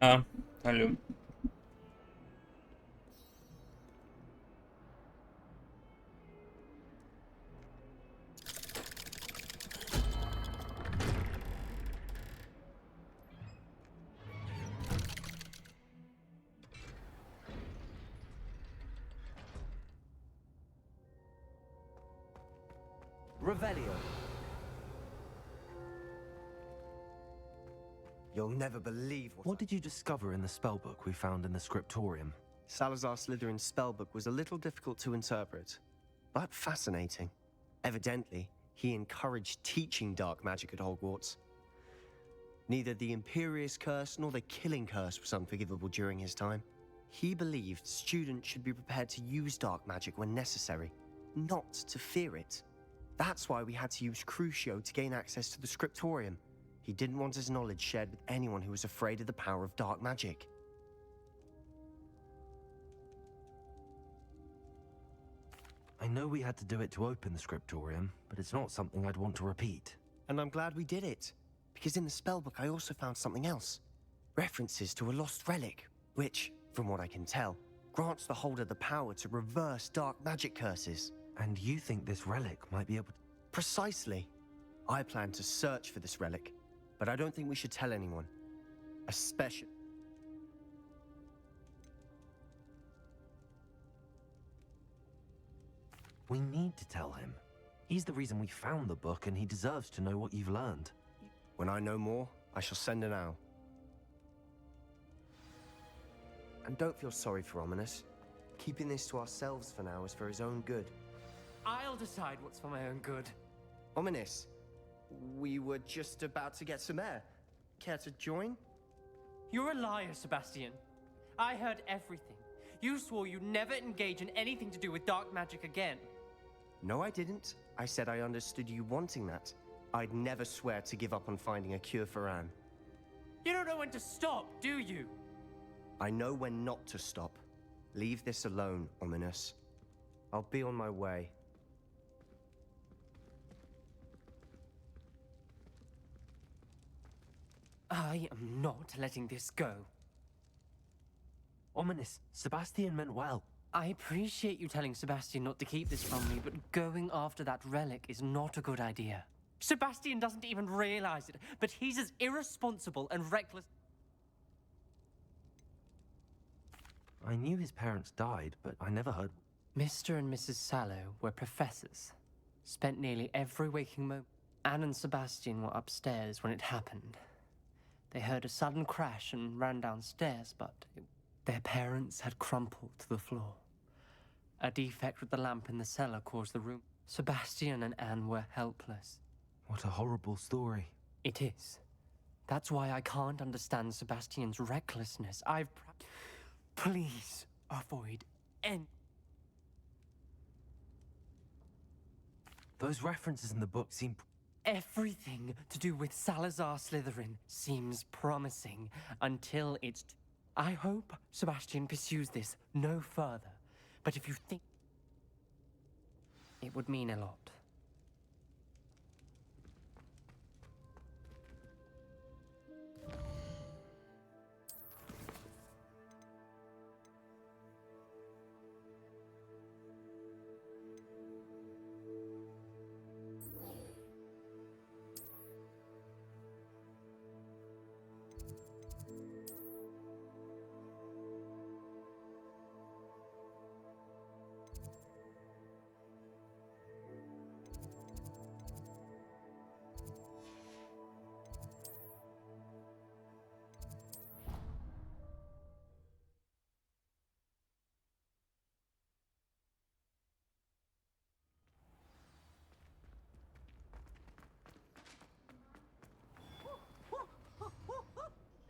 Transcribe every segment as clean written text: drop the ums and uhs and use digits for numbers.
Алло. Revelio. You'll never believe What did you discover in the spellbook we found in the scriptorium? Salazar Slytherin's spellbook was a little difficult to interpret, but fascinating. Evidently, he encouraged teaching dark magic at Hogwarts. Neither the Imperious Curse nor the Killing Curse was unforgivable during his time. He believed students should be prepared to use dark magic when necessary, not to fear it. That's why we had to use Crucio to gain access to the scriptorium. He didn't want his knowledge shared with anyone who was afraid of the power of dark magic. I know we had to do it to open the scriptorium, but it's not something I'd want to repeat. And I'm glad we did it, because in the spellbook I also found something else. References to a lost relic, which, from what I can tell, grants the holder the power to reverse dark magic curses. And you think this relic might be able to... Precisely. I plan to search for this relic, but I don't think we should tell anyone. Especially... We need to tell him. He's the reason we found the book, and he deserves to know what you've learned. When I know more, I shall send an owl. And don't feel sorry for Ominous. Keeping this to ourselves for now is for his own good. I'll decide what's for my own good. Ominous, we were just about to get some air. Care to join? You're a liar, Sebastian. I heard everything. You swore you'd never engage in anything to do with dark magic again. No, I didn't. I said I understood you wanting that. I'd never swear to give up on finding a cure for Anne. You don't know when to stop, do you? I know when not to stop. Leave this alone, Ominous. I'll be on my way. I am not letting this go. Ominous, Sebastian meant well. I appreciate you telling Sebastian not to keep this from me, but going after that relic is not a good idea. Sebastian doesn't even realize it, but he's as irresponsible and reckless. I knew his parents died, but I never heard... Mr. and Mrs. Sallow were professors. Spent nearly every waking moment. Anne and Sebastian were upstairs when it happened. They heard a sudden crash and ran downstairs, but their parents had crumpled to the floor. A defect with the lamp in the cellar caused the room. Sebastian and Anne were helpless. What a horrible story. It is. That's why I can't understand Sebastian's recklessness. Please avoid any... Those references in the book seem... Everything to do with Salazar Slytherin seems promising until it's... I hope Sebastian pursues this no further, but if you think... It would mean a lot.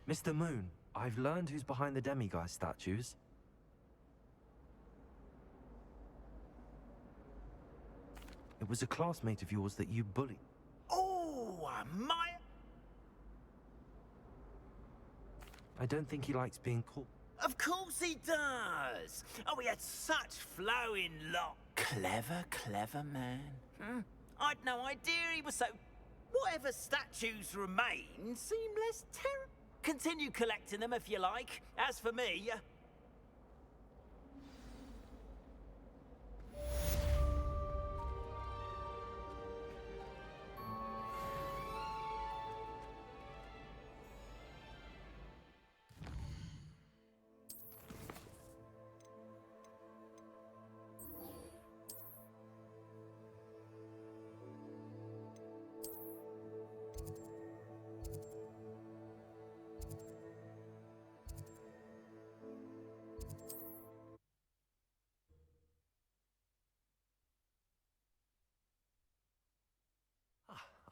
Mr. Moon, I've learned who's behind the demiguise statues. It was a classmate of yours that you bullied. Oh, my... I don't think he likes being called. Of course he does. Oh, he had such flowing lock. Clever, clever man. I'd no idea he was so... Whatever statues remain seem less terrible. Continue collecting them if you like. As for me...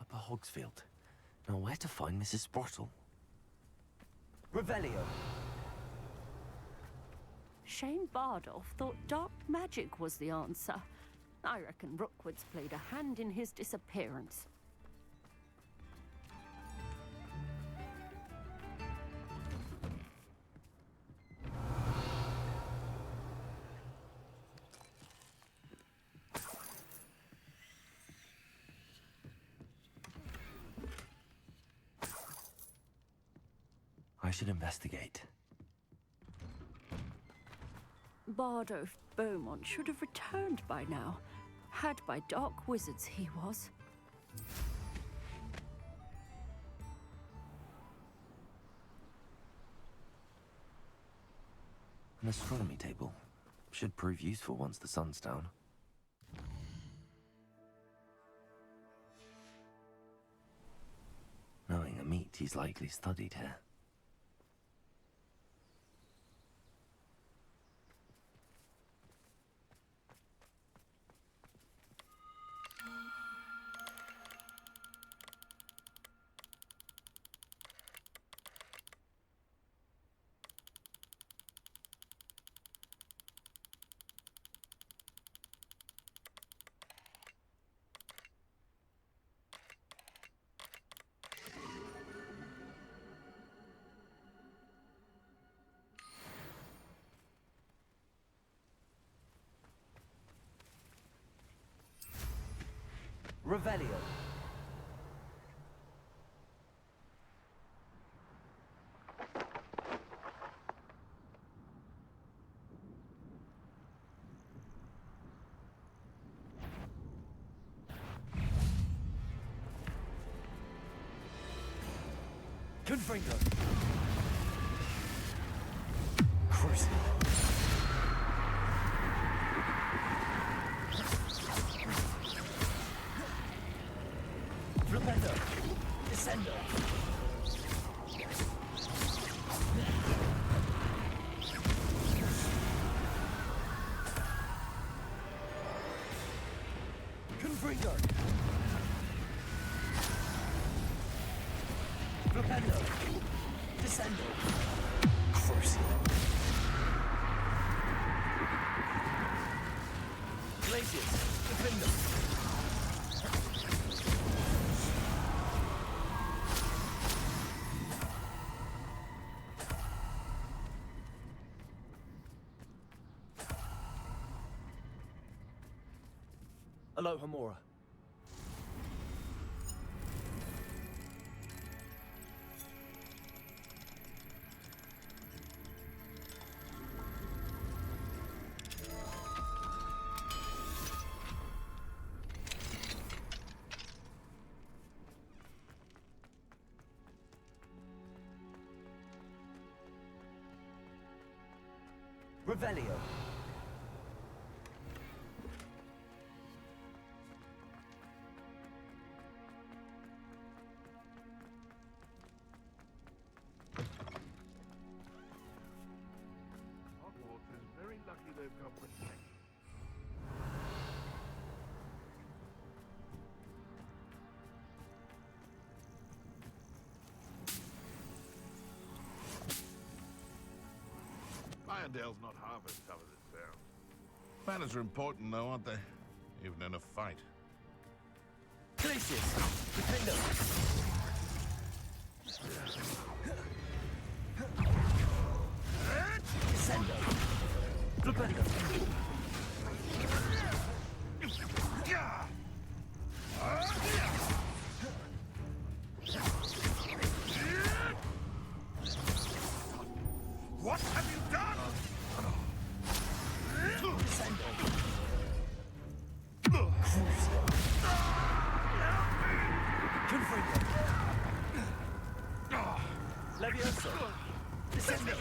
Upper Hogsfild. Now where to find Mrs. Sprottle? Revelio. Shane Bardolph thought dark magic was the answer. I reckon Rookwood's played a hand in his disappearance. I should investigate. Bardolph Beaumont should have returned by now. Had by dark wizards he was. An astronomy table. Should prove useful once the sun's down. Knowing a meat he's likely studied here. Revelio. Confringo. Cruising. Flipendo. Descendo. Confringo. Flipendo. Descendo. Cruising. Glaciers. Defendo. Aloha Mora. Revelio. Hogwarts is very lucky they've got protection. Irondale's not half as tough as it sounds. Manners are important, though, aren't they? Even in a fight. Glaciers. Defendo. Descendo. Flipendo. Levioso! Descendo!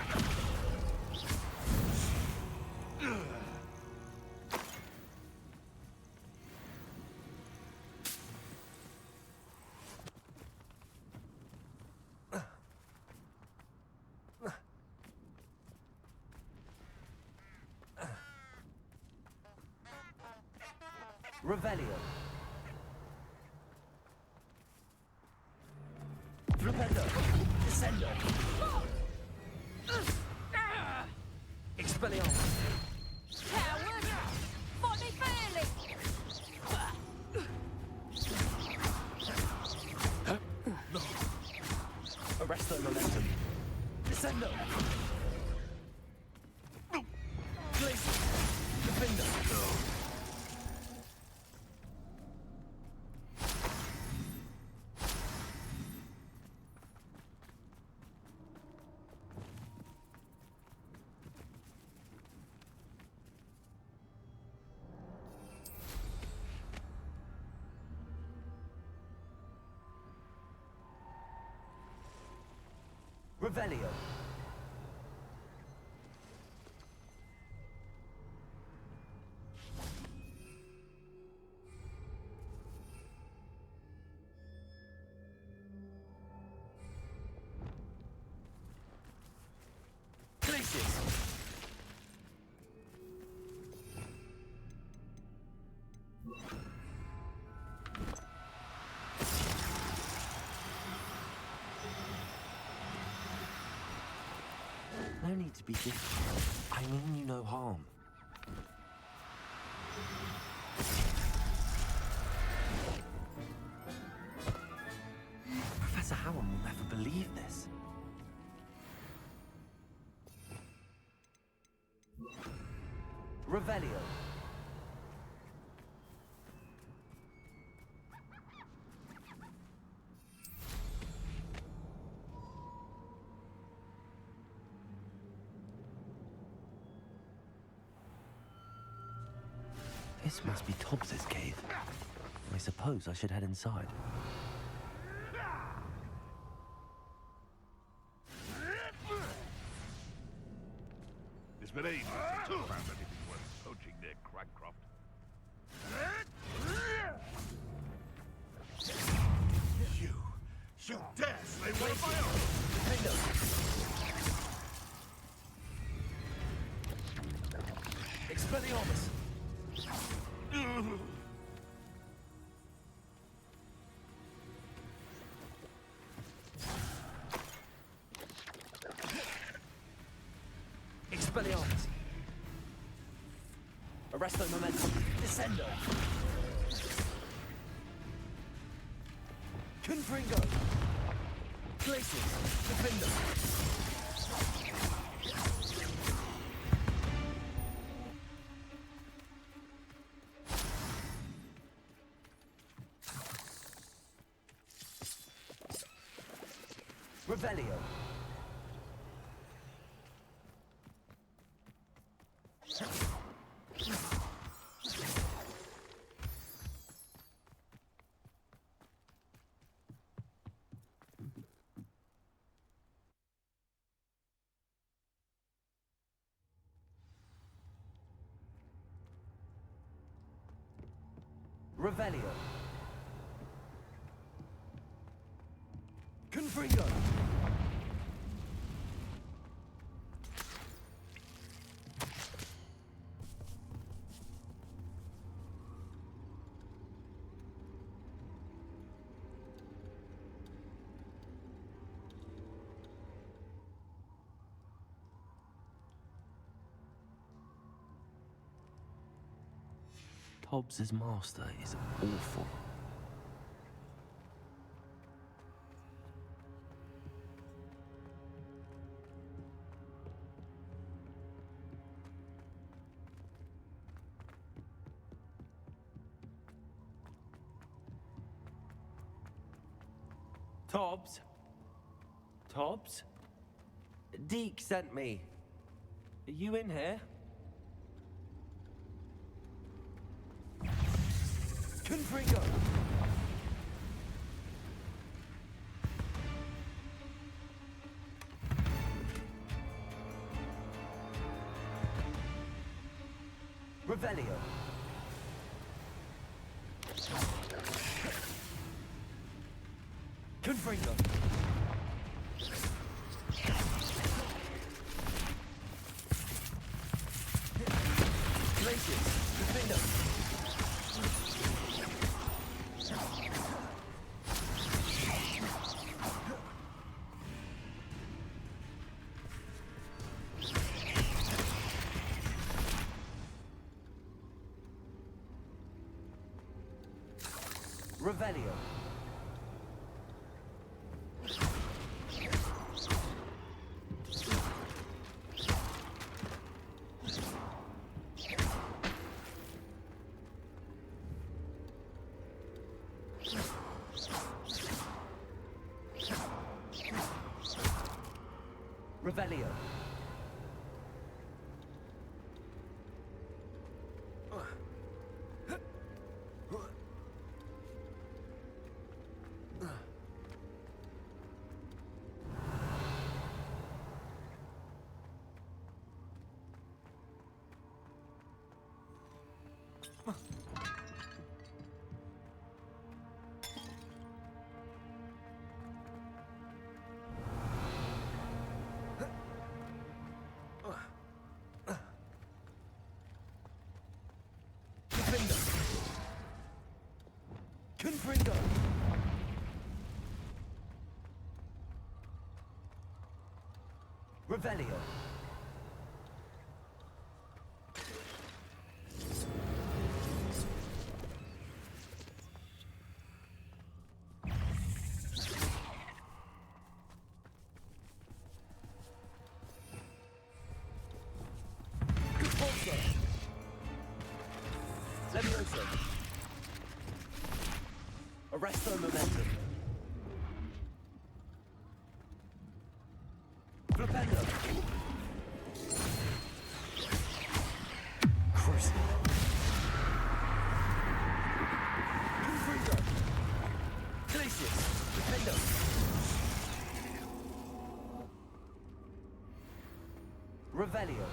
Revelio. Flipendo. Descendo. Expelliarmus. Coward! Body fairly! Arresto momentum. Descendo. Glacier. Defender. Revelio. Glaciers. No need to be difficult. I mean you no harm. Professor Howard will never believe this. Revelio. This must be Tobbs's cave. I suppose I should head inside. It's been ages since I found anything worth poaching near Cragcroft. You dare slay one of my own! Expelliarmus. Expelliarmus. Arresto momentum. Descendo. Confringo. Glaciers. Defender. Revelio. Revelio. Confringo. Tobbs's master is awful. Tobbs? Tobbs? Deke sent me. Are you in here? Confringo! Revelio. Confringo. Glacius. Defender. Revelio. Revelio. Confringo. Revelio. Levioso. Arresto momentum. Flipendo. Cruising. Confringo. Glacius. Flipendo. Revelio.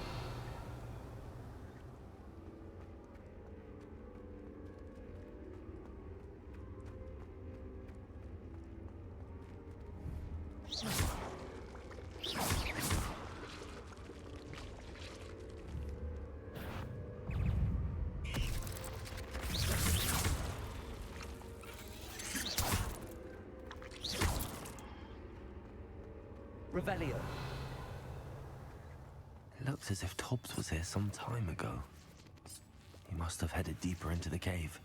Revelio. It looks as if Tobbs was here some time ago. He must have headed deeper into the cave.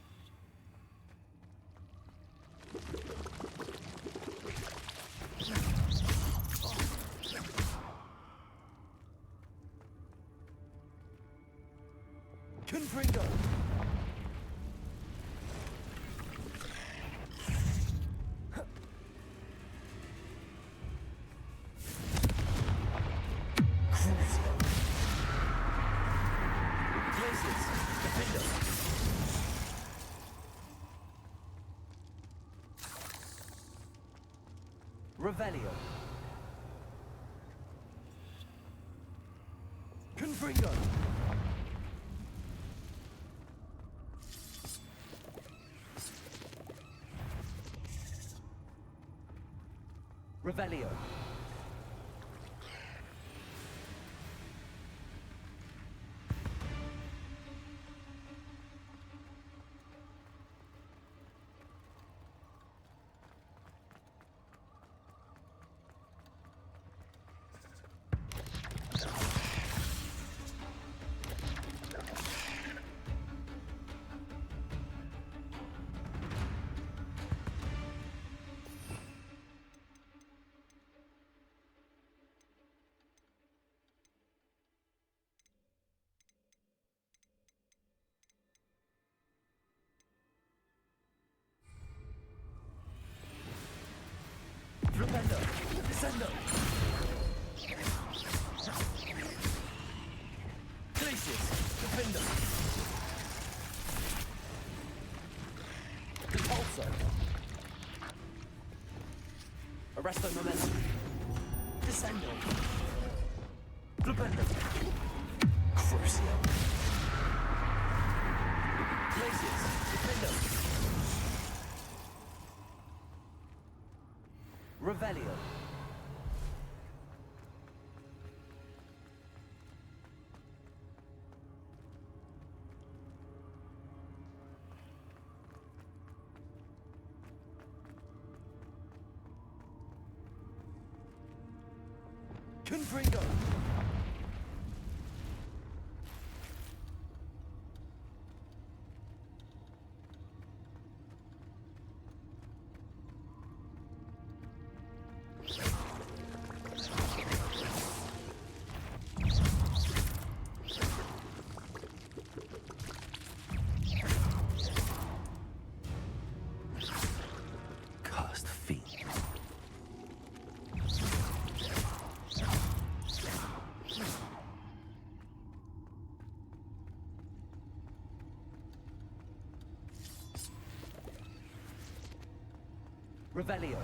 Confringo. Revelio. Confringo. Revelio. Flipendo. Descendo. Glacius. Defendo. Repulso. Arresto momentum. Descendo. Flipendo. Crucio. Glacius, Defender. Revelio. Confringo. Cast feet. Revelio.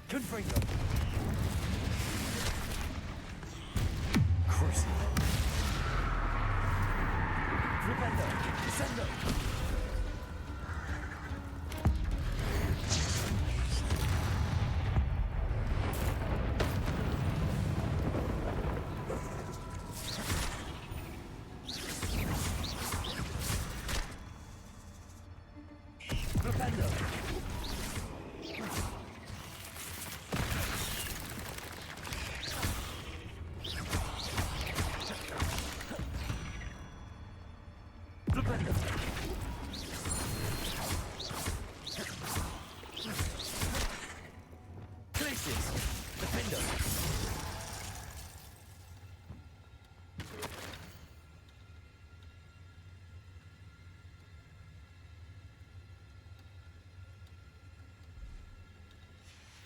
Confringo. Crucial. Flipendo. Descendo. Flipendo.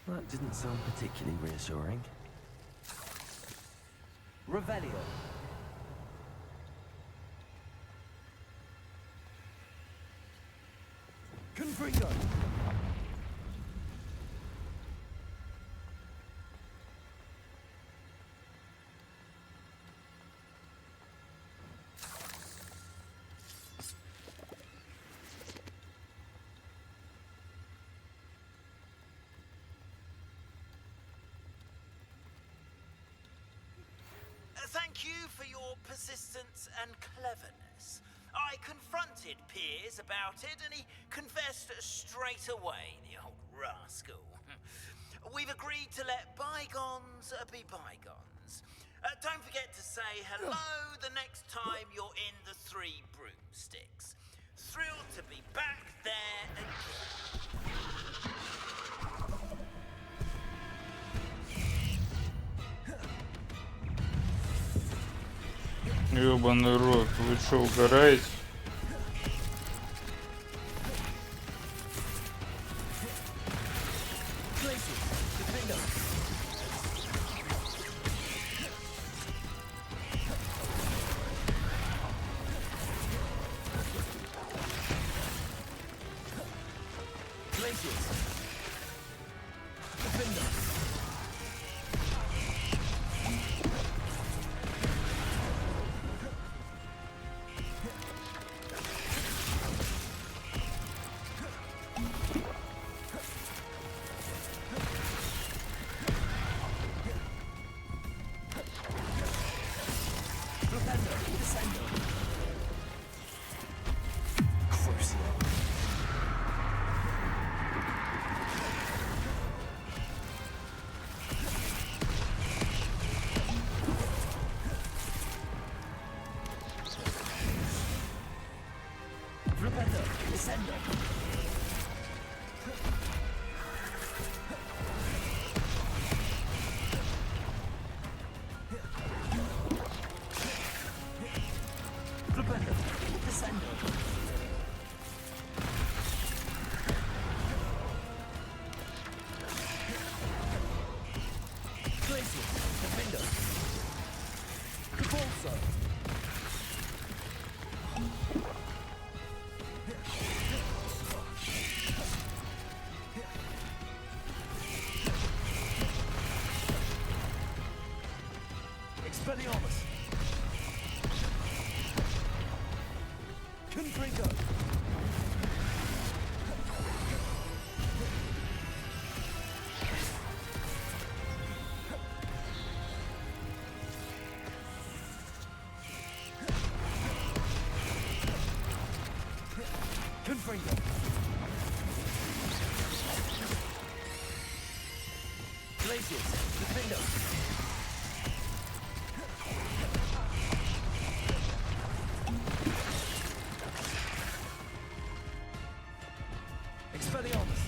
That didn't sound particularly reassuring. Revelio. Confringo. Thank you for your persistence and cleverness. I confronted Piers about it, and he confessed straight away, the old rascal. We've agreed to let bygones be bygones. Don't forget to say hello the next time you're in the Three Broomsticks. Thrilled to be back there again. Ёбаный рот, вы что, угораете? Propender. Descender. Glacius. Defender. Capulso. Expelliarmus. Confringo. Confringo. Glacius. Defender. Expelliarmus.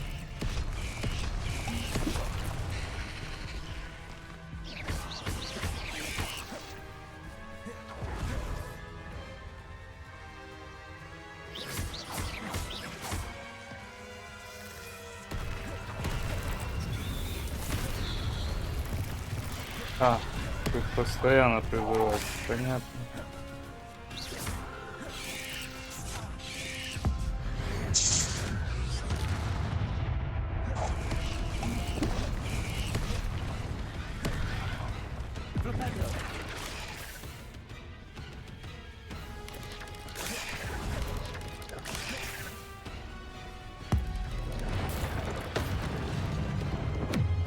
А, тут постоянно прибывает. Понятно. Propender.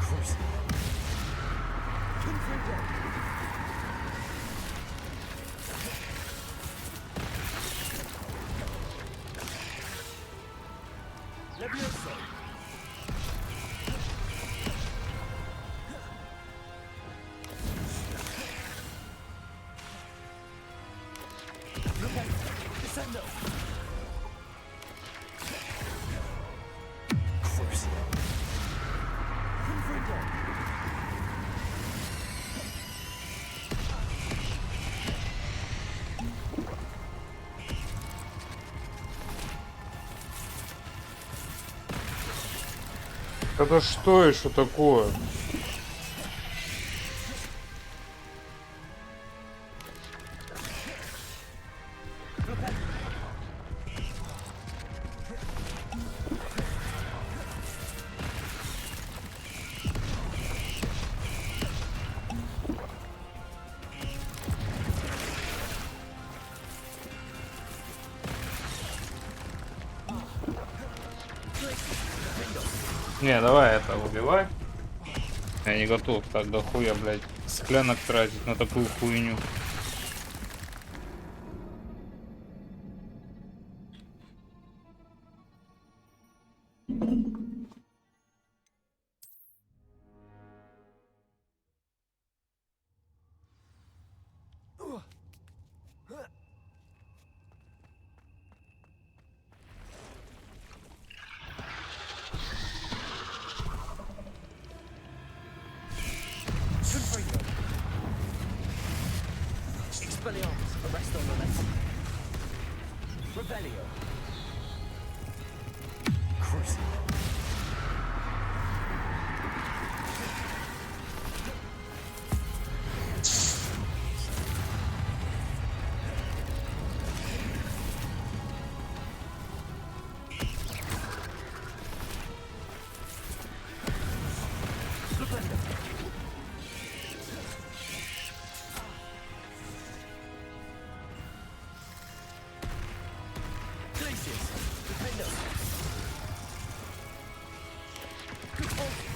Crucible. Confringo. Levioso. Propender. Descendo. Crucible. Confringo. Это что еще такое? Не, давай это убивай. Я не готов так до хуя, блядь, склянок тратить на такую хуйню. Confringo. Expelliarmus. Arrest on the left. Revelio. Crucible. Propender. Glacius. Defender. Capulso.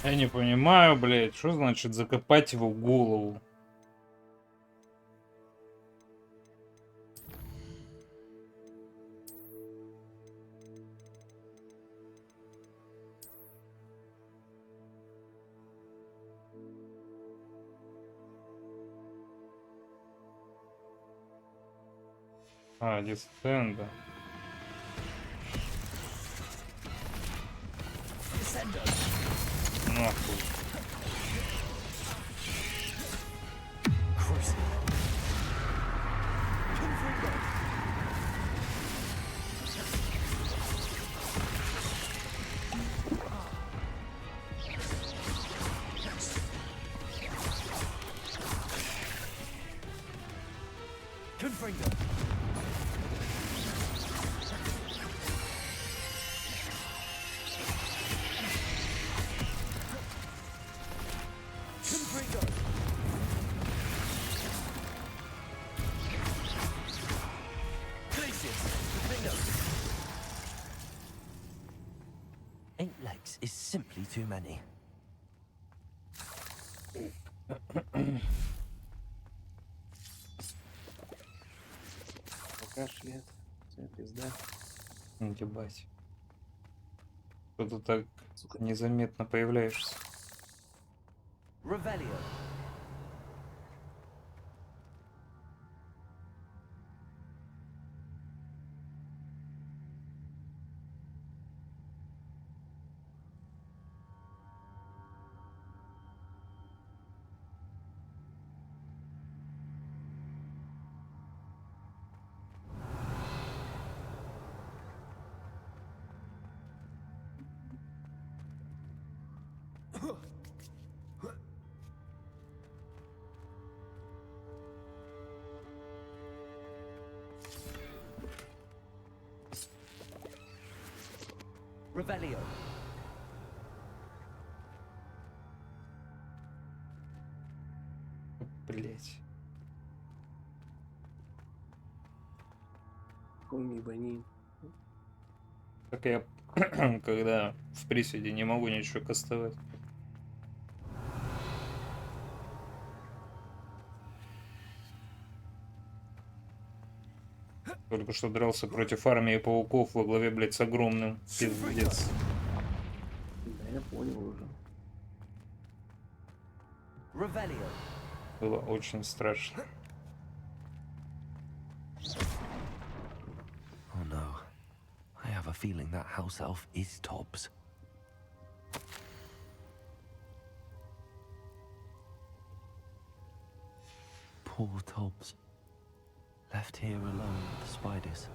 Я не понимаю, блядь, что значит закопать его в голову? А, дистенда. Нахуй. Cruising. Confringo. Confringo. Confringo. Glacius. Confringo. 8 legs is simply too many. Кашляет. Вся пизда. Ебать. Что-то так незаметно появляешься. Revelio. Revelio. Блять. Хуми бани. Как я, когда в приседе не могу ничего кастовать. Только что дрался против армии пауков во главе, блядь, с огромным. Пиздец. Да, я понял уже. Revelio. Было очень страшно. Oh no. I have a feeling that house elf is Tobbs. Poor Tobbs. Left here alone with the spiders.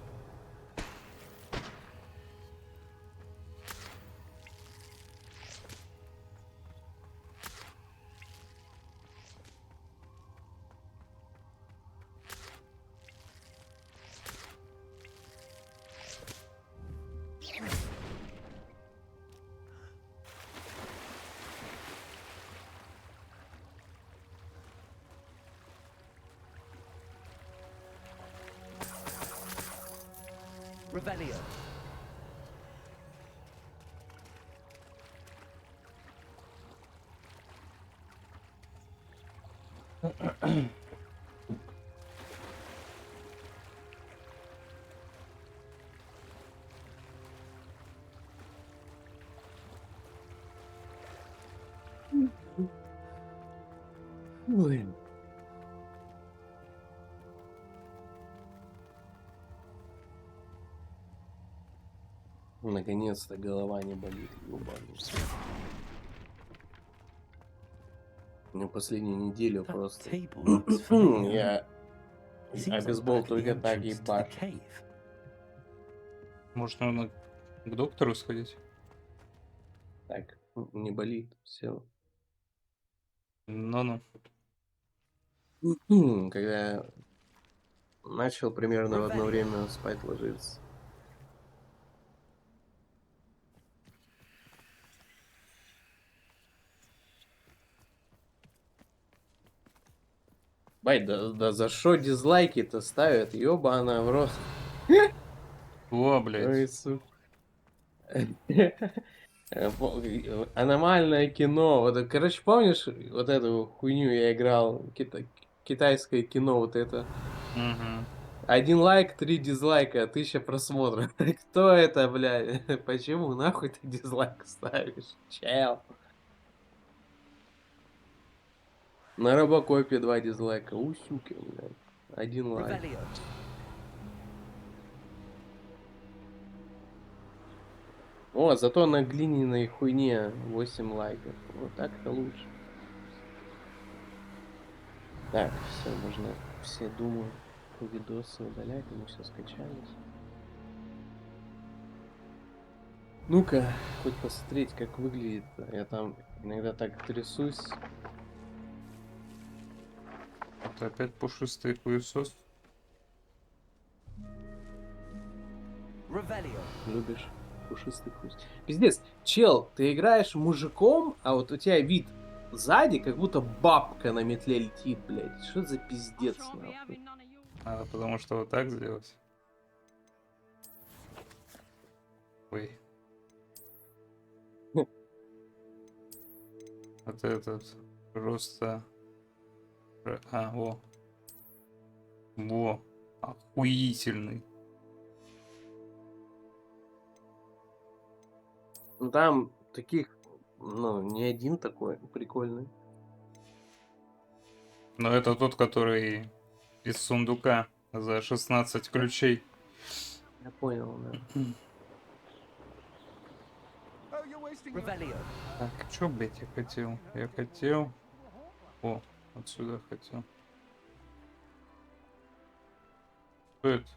Revelio. Блин. Наконец-то голова не болит, ебаный. На последнюю неделю That просто table looks familiar. я Seems like обезбол back at the только так entrance to the ебать. cave. Может, нужно к доктору сходить? Так, не болит, все. Ну-ну. Когда начал примерно в одно время спать ложиться. Бать, да за что дизлайки-то ставят? Ёба она в рот. О, Ой, блядь. сука. Аномальное кино. Вот, короче, помнишь вот эту хуйню я играл? Китайское кино вот это. Угу. 1 лайк, 3 дизлайка, 1000 просмотров. Кто это, блядь? Почему нахуй ты дизлайк ставишь? Чел. На Робокопе 2 дизлайка. Усюки, блядь. 1 лайк. О, зато на глиняной хуйне 8 лайков. Вот так-то лучше. Так, все, можно все, думаю, видосы удалять, они все скачались. Ну-ка, хоть посмотреть, как выглядит. Я там иногда так трясусь. Это опять пушистый хуесос. Любишь пушистый хуй. Пиздец, чел, ты играешь мужиком, а вот у тебя вид сзади, как будто бабка на метле летит, блядь. Что за пиздец, нахуй? Надо потому что вот так сделать. Ой. Вот этот просто... А, во. Во. Охуительный. Ну там таких, ну, не один такой прикольный. Но это тот, который из сундука за 16 ключей. Я понял, да. Так, что, блять, я хотел? Я хотел... О, отсюда хотел. Что это?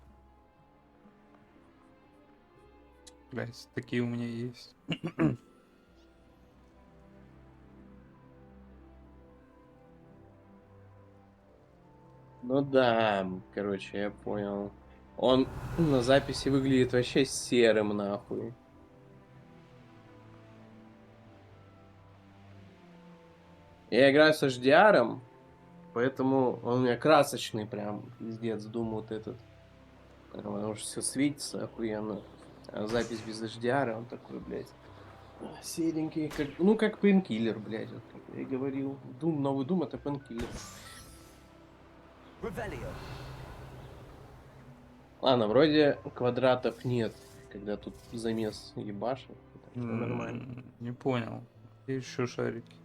Блять, такие у меня есть. Ну да, короче, я понял. Он на записи выглядит вообще серым, нахуй. Я играю с HDR, поэтому он у меня красочный прям, пиздец, думаю, вот этот. Потому что все светится охуенно. А запись без HDR, он такой, блядь, серенький, как, ну, как пейнкиллер, блядь, вот, как я и говорил. Новый Doom это пейнкиллер. Ладно, вроде квадратов нет, когда тут замес ебашит. Все нормально. Не понял. И еще шарики.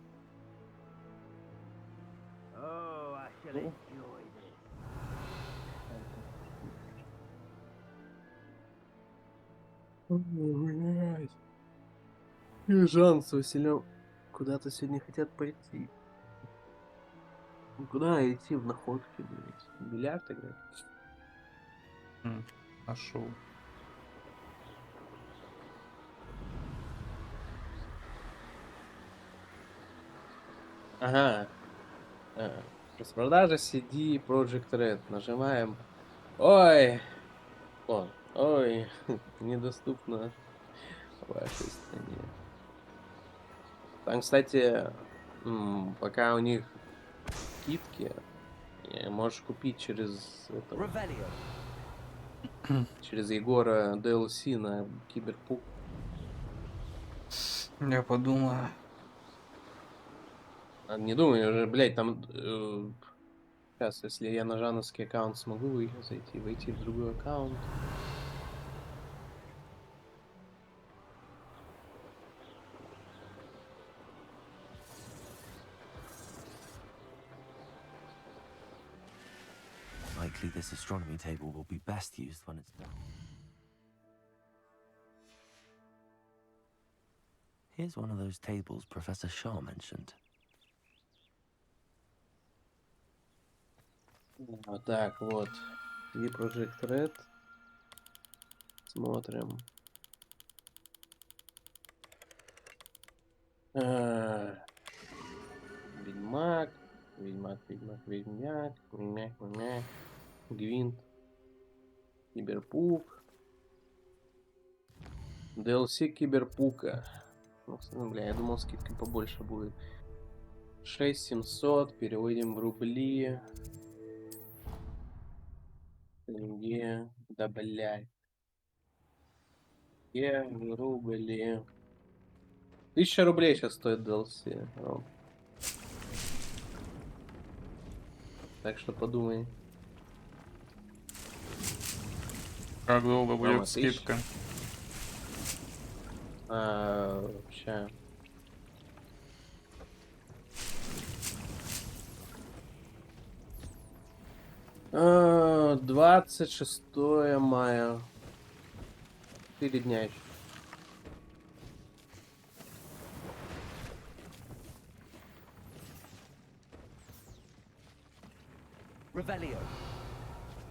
Блядь. И Жан с Василем куда-то сегодня хотят пойти. Ну, куда идти в находке, блядь? В бильярд играть? Нашел. Ага. Распродажа CD Project Red. Нажимаем. Ой. Ой. Недоступно в вашей стране. Там, кстати, пока у них скидки, можешь купить через этого, через Егора DLC на Киберпук. Я подумал. Не думаю, уже, блядь, там... сейчас, если я на жановский аккаунт смогу войти в другой аккаунт. Likely this astronomy table will be best used when it's done. Here's one of those tables Professor Shaw mentioned. Вот так вот. CD Project Red. Смотрим. Ведьмак. Ведьмак. Гвинт. Киберпук. DLC Киберпука. Ну, бля, я думал, скидка побольше будет. 6700, переводим в рубли. Тенге. Да, блядь. Рубли. 1000 рублей сейчас стоит DLC. Ром. Так что подумай. Как долго Рома, будет 1000? скидка? Вообще. А, 26 мая. 4 дня еще.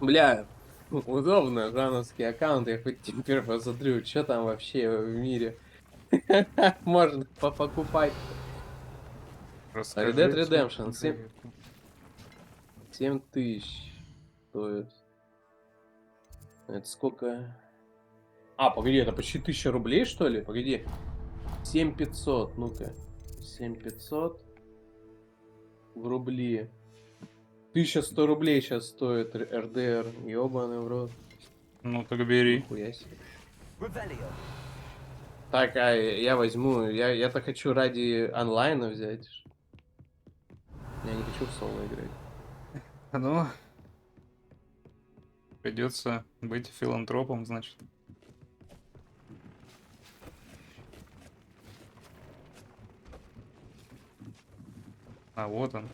Бля, удобно, жановский аккаунт. Я хоть теперь посмотрю, что там вообще в мире. Можно покупать. Red Dead Redemption 7000 стоит. Это сколько? А, погоди, это почти 1000 рублей, что ли? Погоди. 7500, ну-ка. 7500 в рубли. 1100 рублей сейчас стоит РДР. Ёбаный в рот. Ну так бери. Нихуя себе. Так, а я возьму. Я-то хочу ради онлайна взять. Я не хочу в соло играть. Ну, придется быть филантропом, значит. А вот он.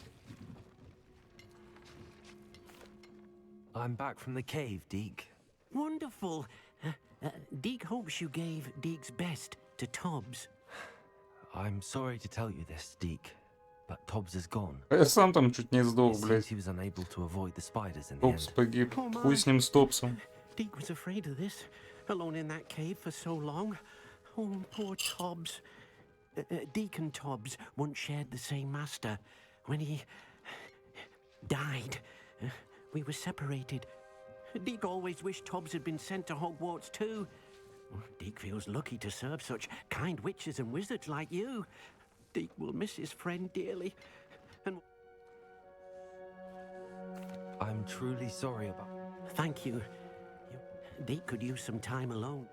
I'm back from the cave, Deke. Wonderful. Deke hopes you gave Deke's best to Tobbs. I'm sorry to tell you this, Deke, but Tobbs is gone. Я сам там чуть не сдох, It seems блядь. he was unable to avoid the spiders in the Топс end. погиб. Oh, Хуй my. с ним с Топсом. Deke was afraid of this, alone in that cave for so long. Oh, poor Tobbs. Deke and Tobbs once shared the same master. When he died, we were separated. Deke always wished Tobbs had been sent to Hogwarts too. Deke feels lucky to serve such kind witches and wizards like you. Deke will miss his friend dearly. And I'm truly sorry about... thank you. Deke could use some time alone.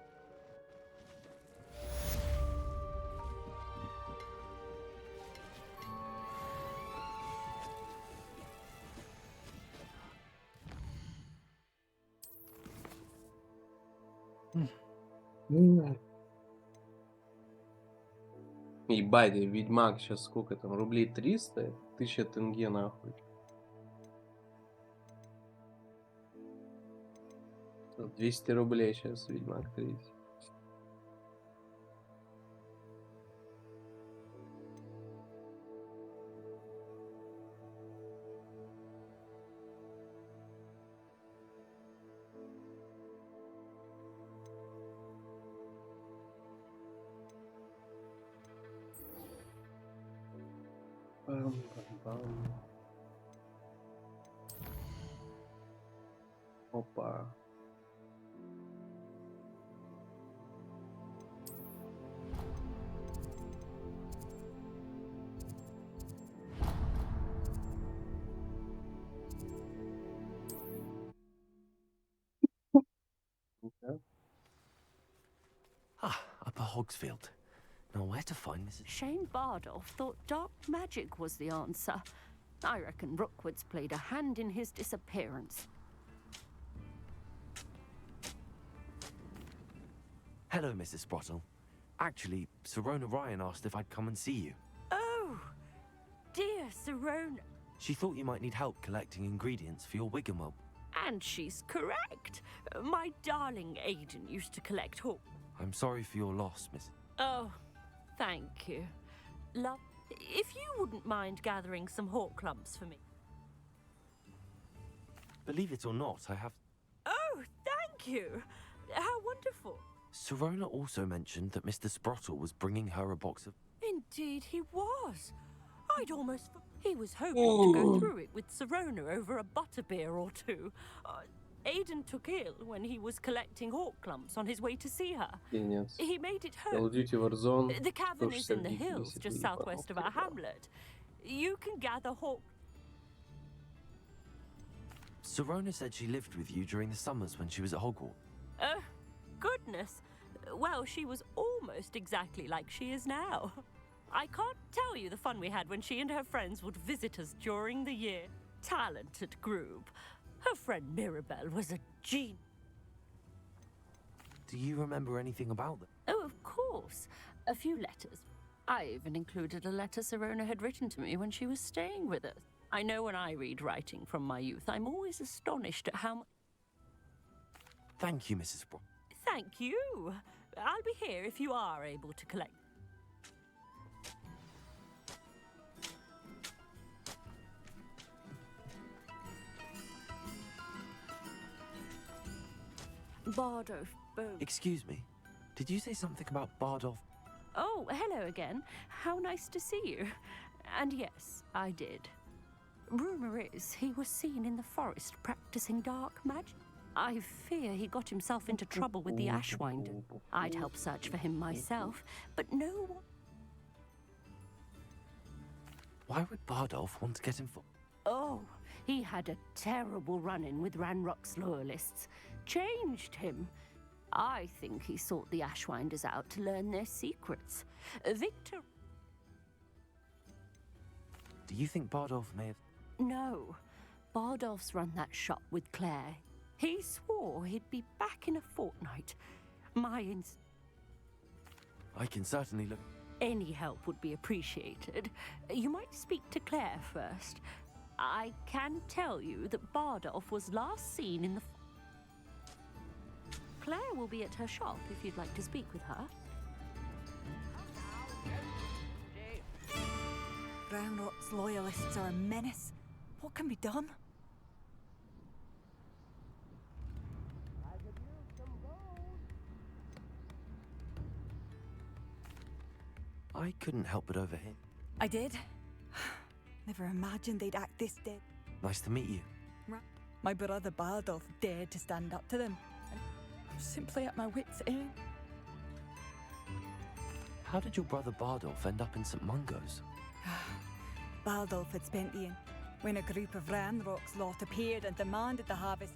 Ебать, Ведьмак сейчас сколько там? Рублей 300? 1000 тенге нахуй. 200 рублей сейчас Ведьмак 3. Опа. Ah, Upper Hogsfield. Now where to find this... Shane Bardolph thought dark magic was the answer. I reckon Rookwood's played a hand in his disappearance. Hello, Mrs. Sprottle. Actually, Sirona Ryan asked if I'd come and see you. Oh, dear Sirona. She thought you might need help collecting ingredients for your Wiggenweld. And she's correct. My darling Aiden used to collect hawk. I'm sorry for your loss, Miss... Oh, thank you. Love, if you wouldn't mind gathering some hawk clumps for me. Believe it or not, I have... Oh, thank you. How wonderful. Sirona also mentioned that Mr. Sprottle was bringing her a box of... Indeed he was. I'd almost... He was hoping to go through it with Sirona over a butterbeer or two. Aiden took ill when he was collecting hawk clumps on his way to see her. Нет. He made it Call home. of Duty Warzone. The cavern is in the 160 hills just southwest of our hamlet. You can gather hawk... Sirona said she lived with you during the summers when she was at Hogwarts. Oh, goodness. Well, she was almost exactly like she is now. I can't tell you the fun we had when she and her friends would visit us during the year. Talented group. Her friend Mirabelle was a genius. Do you remember anything about them? Oh, of course. A few letters. I even included a letter Sirona had written to me when she was staying with us. I know when I read writing from my youth, I'm always astonished at how much... Thank you, Mrs. Brock. Thank you. I'll be here if you are able to collect. Bardolph. Excuse me. Did you say something about Bardolph? Oh, hello again. How nice to see you. And yes, I did. Rumor is he was seen in the forest practicing dark magic. I fear he got himself into trouble with the Ashwinder. I'd help search for him myself, but no one... Why would Bardolph want to get involved? Oh, he had a terrible run-in with Ranrock's loyalists. Changed him. I think he sought the Ashwinders out to learn their secrets. Victor... Do you think Bardolph may have... No. Bardolph's run that shop with Claire. He swore he'd be back in a fortnight. I can certainly look... Any help would be appreciated. You might speak to Claire first. I can tell you that Bardolph was last seen in the... Claire will be at her shop if you'd like to speak with her. Ranrock's loyalists are a menace. What can be done? I couldn't help but overhear. I did. Never imagined they'd act this dead. Nice to meet you. My brother Bardolph dared to stand up to them. I'm simply at my wits' end. How did your brother Bardolph end up in St. Mungo's? Bardolph had spent the inn when a group of Ranrock's lot appeared and demanded the harvest.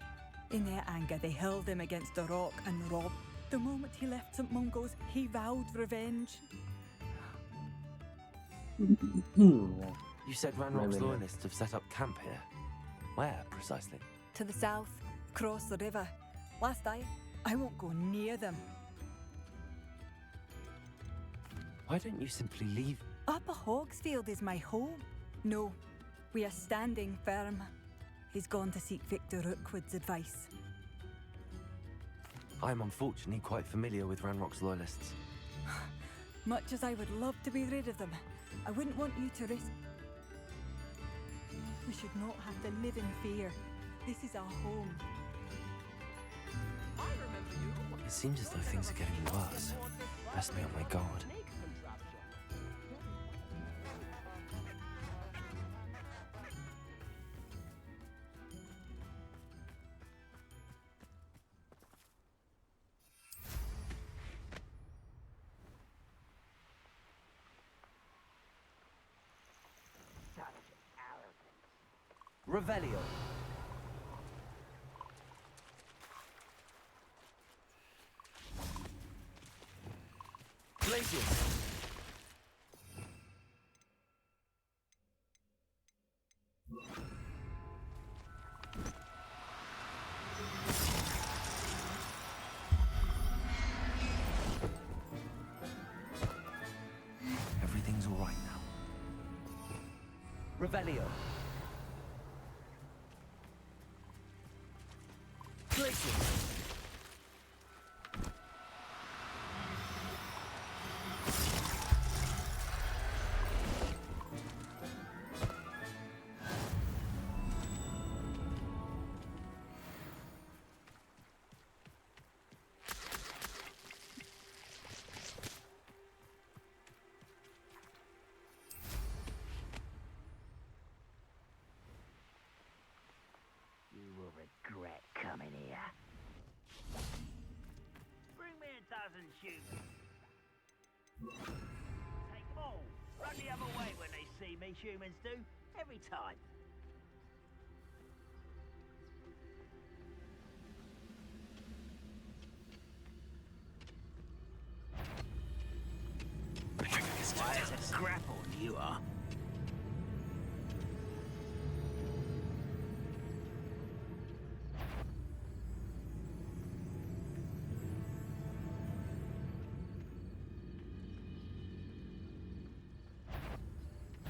In their anger, they hurled him against a rock and robbed. The moment he left St. Mungo's, he vowed revenge. You said Ranrock's loyalists have set up camp here. Where, precisely? To the south, across the river. Last I won't go near them. Why don't you simply leave? Upper Hogsfild is my home. No, we are standing firm. He's gone to seek Victor Rookwood's advice. I'm unfortunately quite familiar with Ranrock's loyalists. Much as I would love to be rid of them, I wouldn't want you to risk... We should not have to live in fear. This is our home. It seems as though things are getting worse. Best be on my guard. Revelio. Glacius. Everything's all right now. Revelio. Glacius. You will regret coming here. Bring me a dozen humans. Take them all. Run the other way when they see me, humans do. Every time. you are.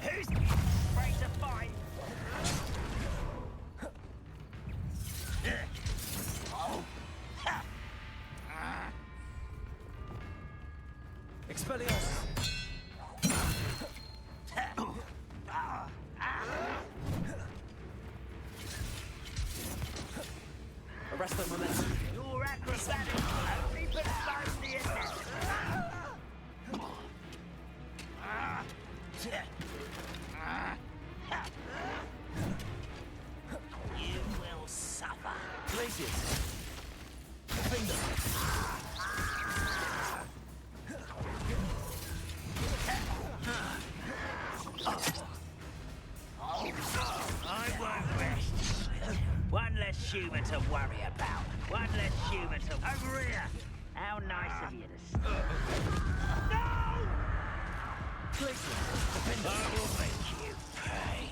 Who's ready to fight? Arrest the momentum. Your acrobatics only postpone the You will suffer. Glaciers. Finger. I won't rest. One less human to worry about. One less human to... Over here! How nice of you to... No! I will make you pay.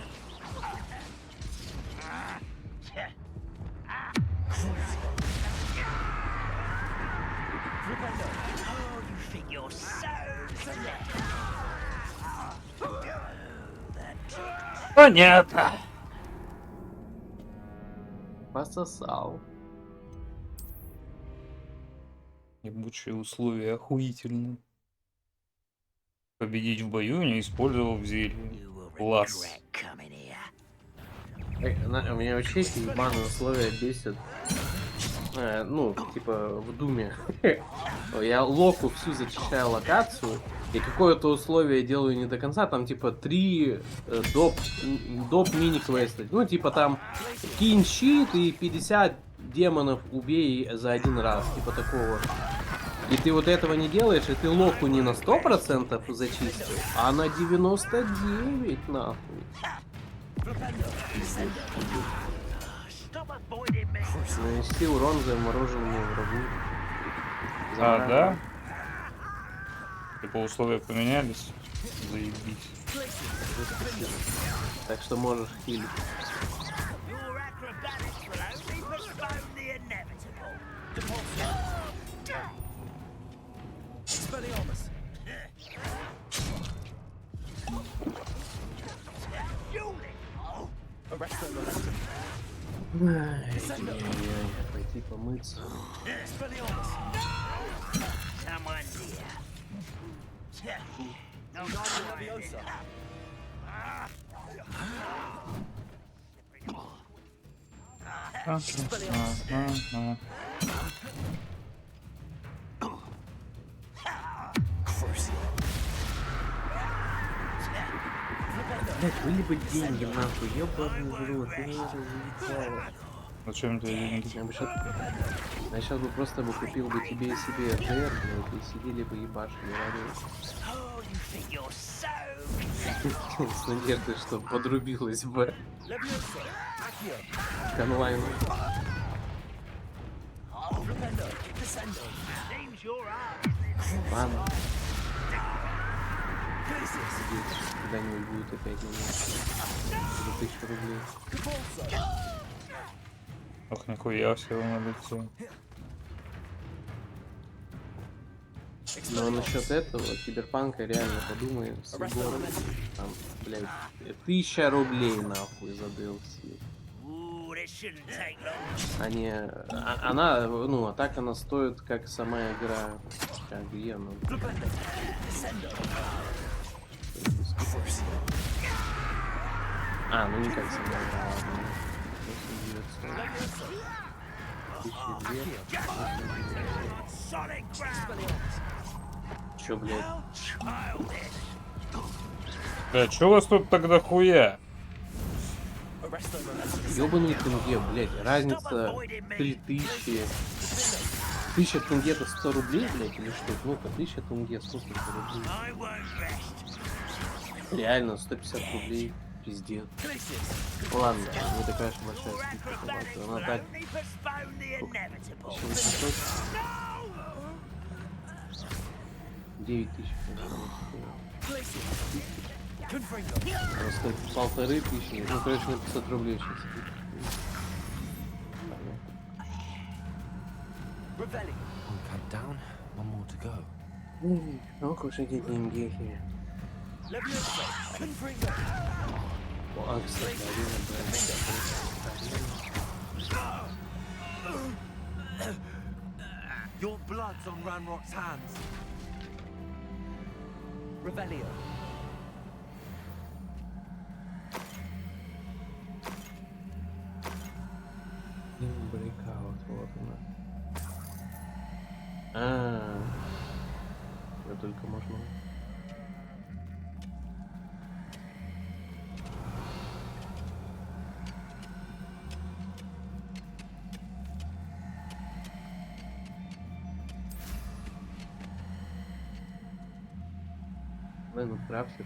Oh, you think you're so clever. Понятно. Пососал. Ебучие условия охуительные. Победить в бою, не использовав зелье. Класс. Меня вообще эти ебаные условия бесят. Ну, типа в Думе. Я локу всю зачищаю локацию, и какое-то условие делаю не до конца, там типа 3 доп мини-квесты. Ну, типа там кинь щит и 50 демонов убей за один раз, типа такого. И ты вот этого не делаешь, и ты локу не на 100% зачистил, а на 99 нахуй. Нанести урон замороженному врагу. А, да? Типа условия поменялись. Заебись. Так что можешь хилить. Пойти помыться. Блять, были бы деньги, нахуй, ёбаный в рот, ты меня заебала. Зачем ты деньги? Я сейчас бы просто купил бы тебе и себе РДР, блядь, и сидели бы ебашили радио. С надеждой, что подрубилась бы к онлайну. Ладно. Когда-нибудь будет опять на 1000 рублей. Ох, нихуя всего на лице. Но насчет этого, киберпанка реально подумай, с Егором, там, блядь, 1000 рублей нахуй за DLC. Она, ну, а так она стоит, как сама игра. Как где она? А, ну не как сама игра, ладно. 1200. Чё, блядь? Бля, чё у вас тут тогда хуя? Ёбаный тенге, блядь, разница 3000. 1000 тенге это 100 рублей, блядь, или что? Ну-ка, 1000 тенге, сколько это рублей? Реально, 150 рублей, пиздец. Ладно, не такая же большая скидка, она так... 9000. Она стоит 1500, ну, короче, на 500 рублей сейчас. One count down, one more to go. Ох уж эти деньги. О, кстати, Your blood's on Ranrock's hands. Revelio. Брейкаут, вот она. Я только можно. Ну, крафтер.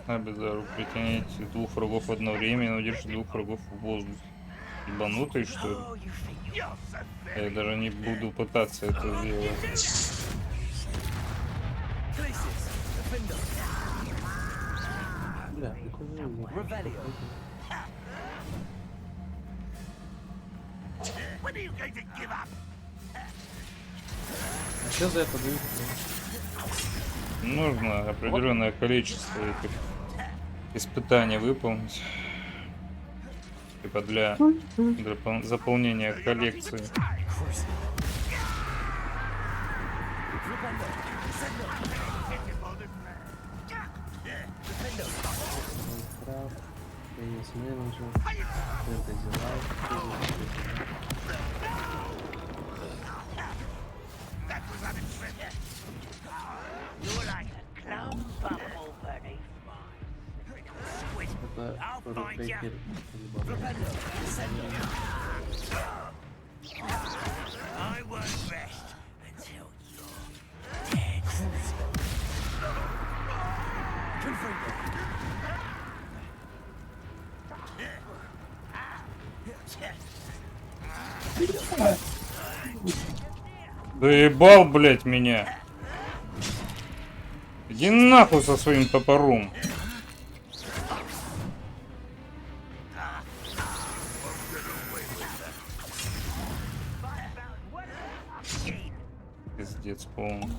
Обязательно притянуть двух врагов одновременно, удержать двух врагов в воздухе. Ебанутый, что ли? Я даже не буду пытаться это сделать. Да, прикольно. А что за это дают? Нужно определенное количество этих испытаний выполнить. Типа для заполнения коллекции. Теннис-менеджер, фэнтези-лайф. Это рукейкер. Доебал, блять, меня. Иди нахуй со своим топором. Пиздец полный.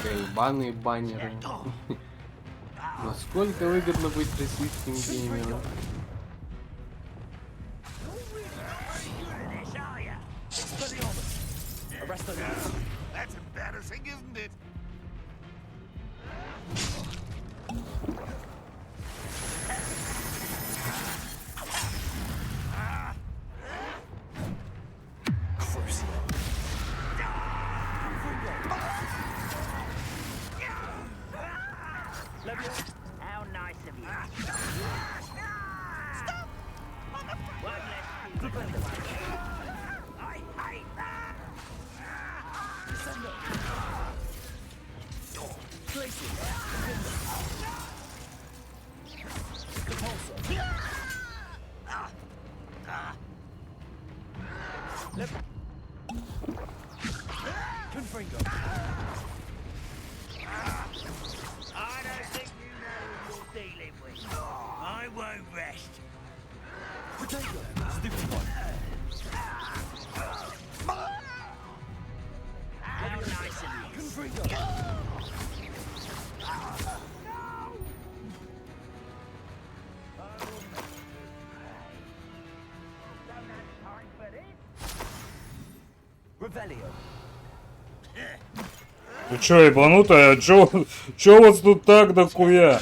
Ебаные баннеры. Насколько выгодно быть российским геймером? That's embarrassing, isn't it? How nice of you. Stop! One less I hate that! I don't think you know who you're dealing with. I won't rest. How nice of you. Ты чё, ебанутая? Чё у вас тут так дохуя?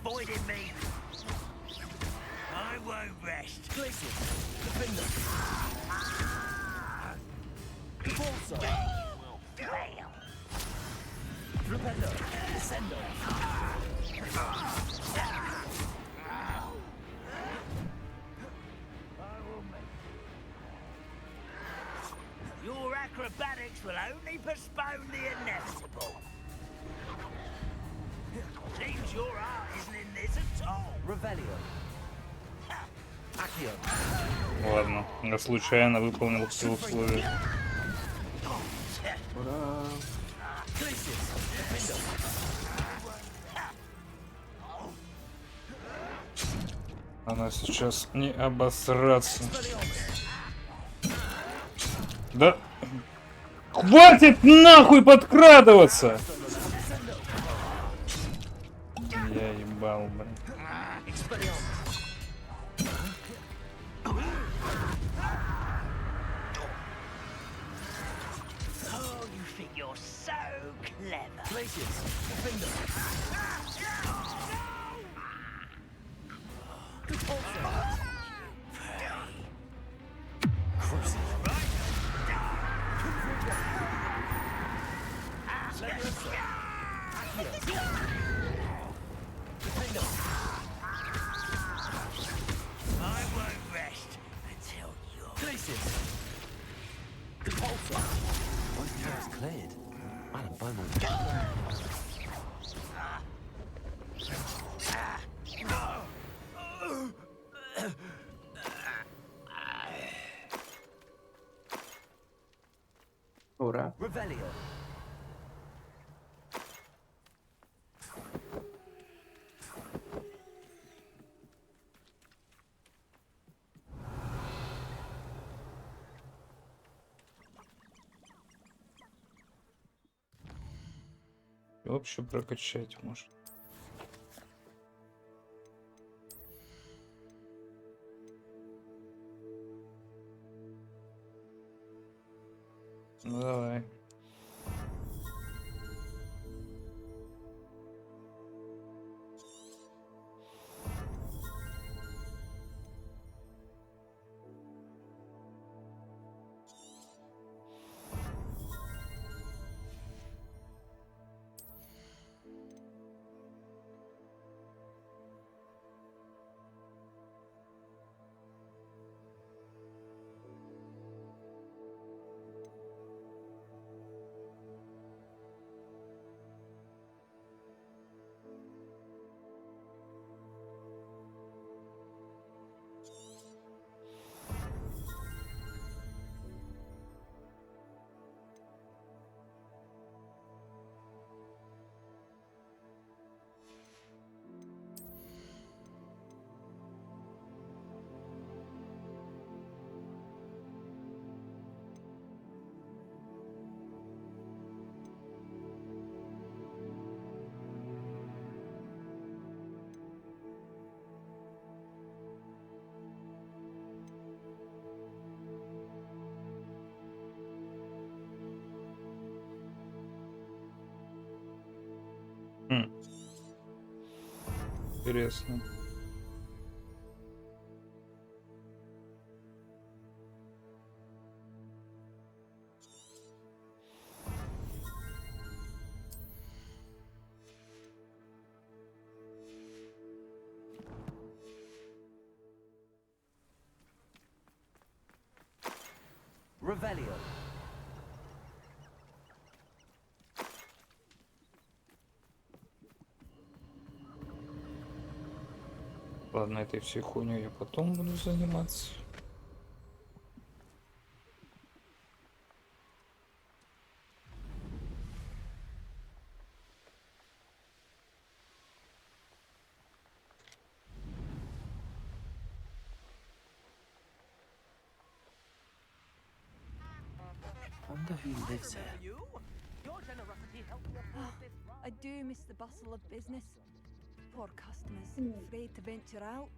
avoiding me. I won't rest. Glacius, defender. Repulsor. Fail. Repender, descender. Your acrobatics will only postpone the inevitable. Seems your art isn't in this at all. Revelio. Accio. Ладно, я случайно выполнил все условия. Ура. Glacius, defender. Она сейчас не обосраться. Да хватит нахуй подкрадываться! Я ебал, блин. Oh, you think you're so clever. Glacius, defender. Repulsor. Crucible. I won't rest until you're... Glacius. Repulsor. Both caps cleared. Madam Beaumont. Ура. Revelio. Вообще прокачать может. Ну давай. Интересно. Revelio. Ладно, этой всей хуйней я потом буду заниматься. Wonder who lives here. I do miss the bustle of business. Poor customers, afraid to venture out.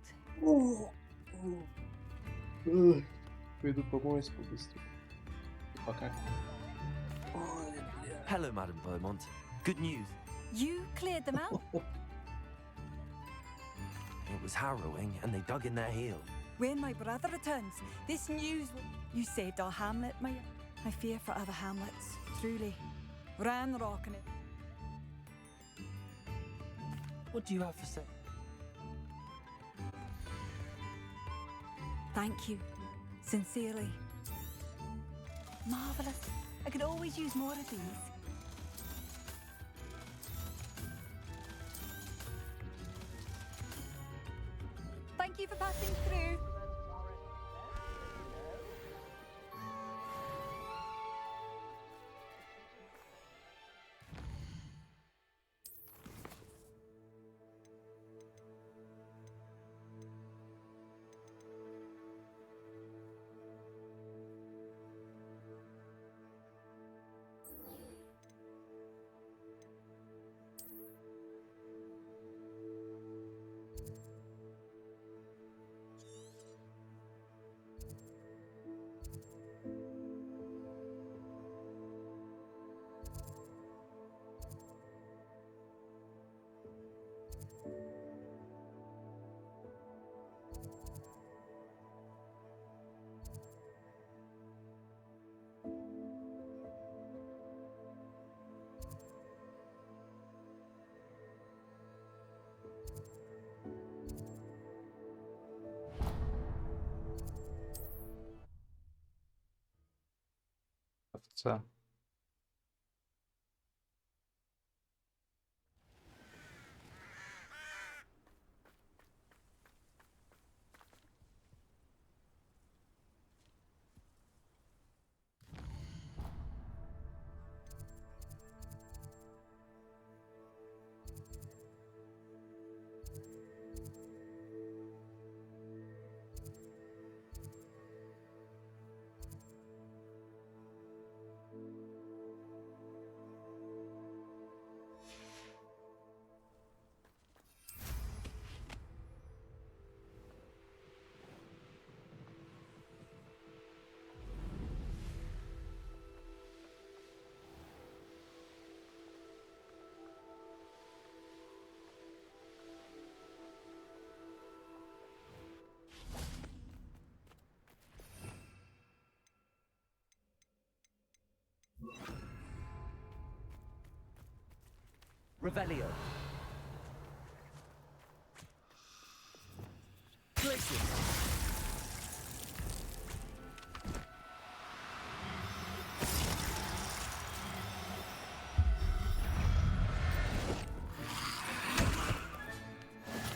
Пойду помоюсь побыстрее. Пока. Hello, Madam Beaumont. Good news. You cleared them out? it was harrowing, and they dug in their heel. When my brother returns, this news will... You saved our hamlet, Maya. I fear for other hamlets, truly. Ranrock and it. What do you have to say? Thank you. Sincerely. Marvellous. I could always use more of these. Thank you for passing through. Овца. Revelio. Glacier.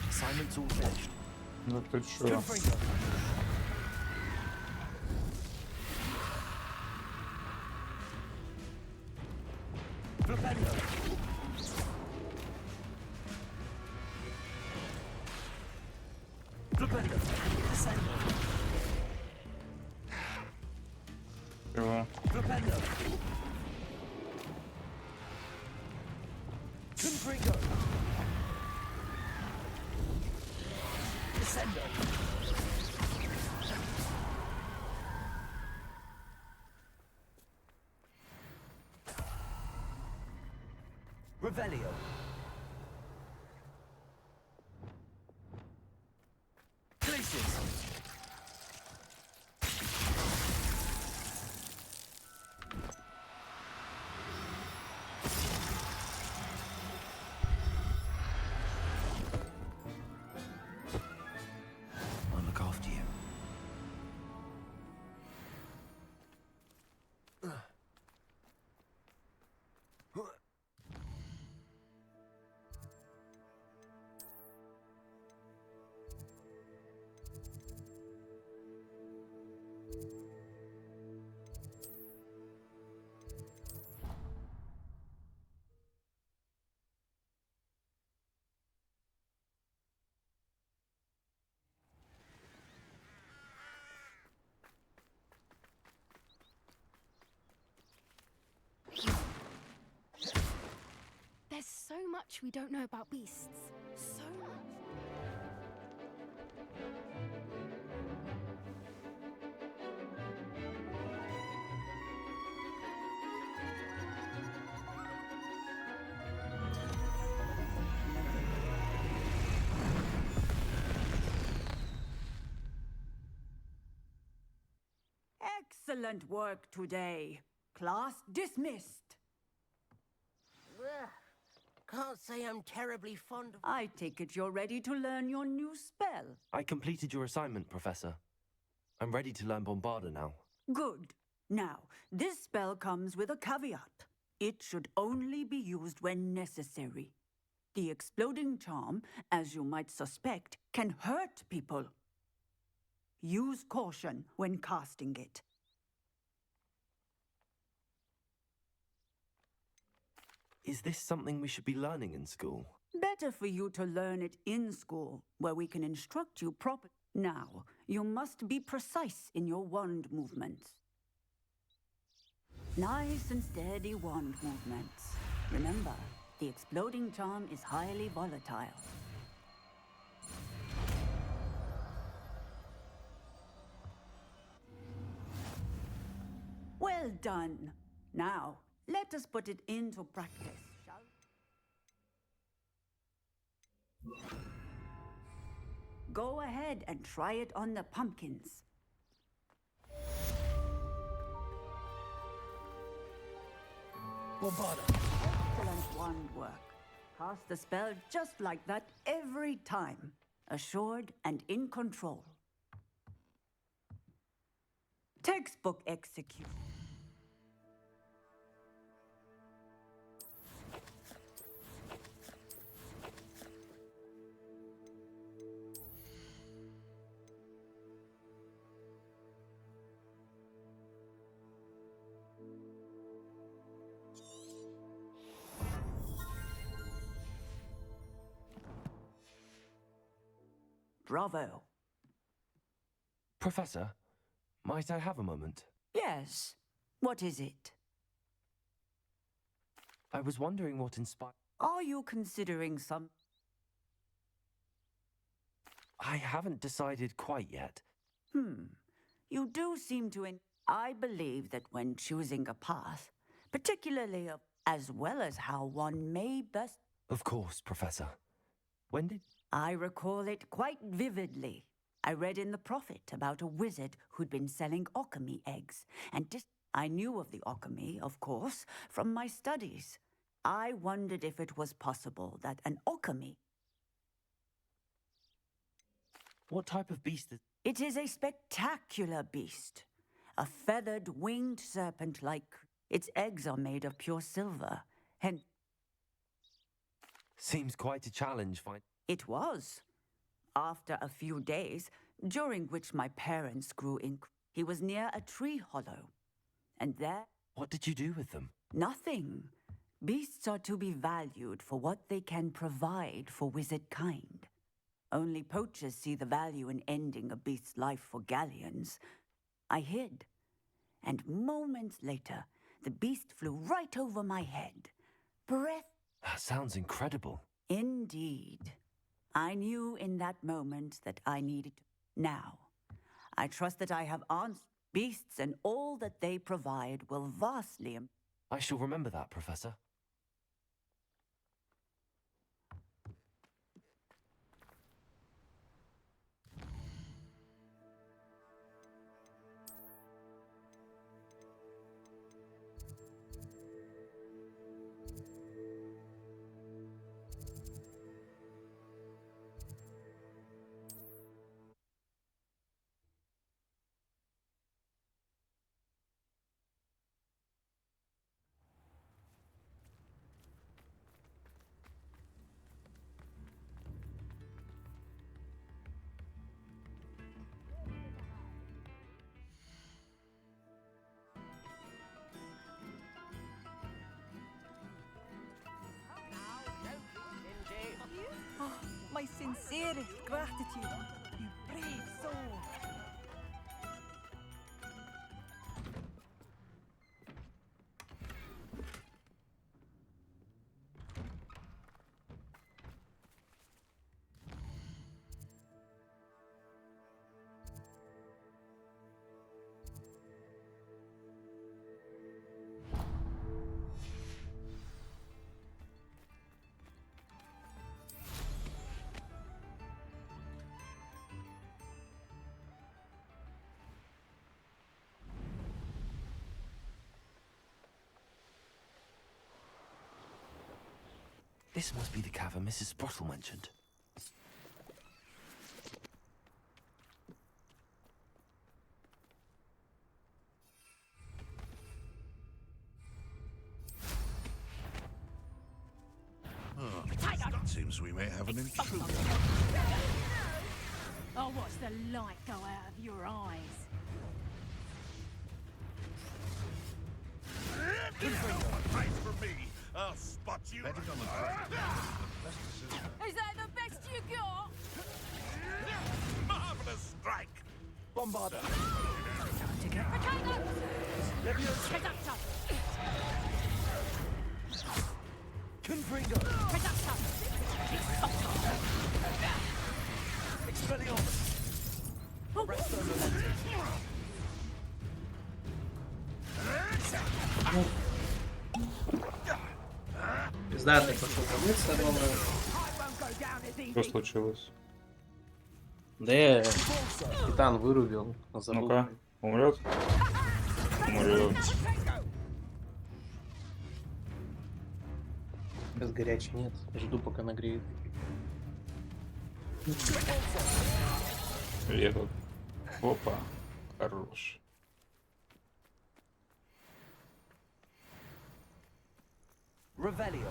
Assignment's all finished. Ну ты чё? Чего? Revelio. Glaciers. I'll look after you. There's so much we don't know about beasts. So much. Excellent work today. Class dismissed. Can't say I'm terribly fond of... I take it you're ready to learn your new spell. I completed your assignment, Professor. I'm ready to learn Bombarda now. Good. Now, this spell comes with a caveat. It should only be used when necessary. The exploding charm, as you might suspect, can hurt people. Use caution when casting it. Is this something we should be learning in school? Better for you to learn it in school, where we can instruct you properly. Now, you must be precise in your wand movements. Nice and steady wand movements. Remember, the exploding charm is highly volatile. Well done. Now, let us put it into practice, shall we? Go ahead and try it on the pumpkins. Bombarda. Excellent wand work. Cast the spell just like that every time. Assured and in control. Textbook execution. Bravo. Professor, might I have a moment? Yes. What is it? I was wondering what inspired... Are you considering some... I haven't decided quite yet. You do seem to... I believe that when choosing a path, particularly as well as how one may best... Of course, Professor. When did... I recall it quite vividly. I read in the Prophet about a wizard who'd been selling alchemy eggs, and I knew of the alchemy, of course, from my studies. I wondered if it was possible that an alchemy... What type of beast is... It is a spectacular beast. A feathered, winged serpent-like... Its eggs are made of pure silver, and... Seems quite a challenge, It was. After a few days, during which my parents grew in... He was near a tree hollow. And there... What did you do with them? Nothing. Beasts are to be valued for what they can provide for wizard kind. Only poachers see the value in ending a beast's life for galleons. I hid. And moments later, the beast flew right over my head. That sounds incredible. Indeed. I knew in that moment that I needed to. Now, I trust that I have answered. Beasts and all that they provide will vastly... I shall remember that, Professor. My sincerest gratitude, you brave soul. This must be the cavern Mrs. Sprottle mentioned. Seems we may have an intruder. I'll watch the light go out of your eyes. Fight for me. I'll spot you. Is that the best you got? Marvelous strike. Bombarda. Confringo. Expelliarmus. Arresto Momentous. Пиздатый пошел помыться, думаю. Что случилось? Да я Титан вырубил. Ну-ка, умрет? Умрет. Сейчас горячий нет. Жду, пока нагреет. Этот. Опа. Хорош. Revelio.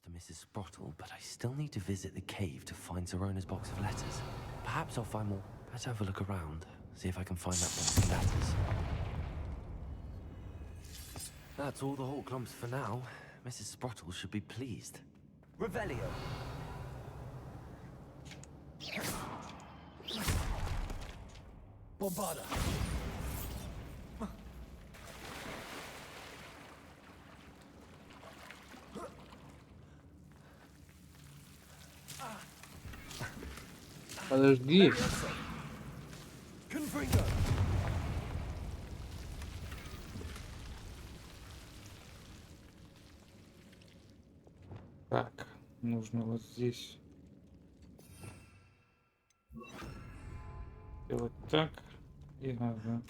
To Mrs. Sprottle, but I still need to visit the cave to find Zerona's box of letters. Perhaps I'll find more. Let's have a look around, see if I can find that box of letters. That's all the Hawk clumps for now. Mrs. Sprottle should be pleased. Revelio. Bombarda. Подожди. Confringo. Так, нужно вот здесь делать так и ага.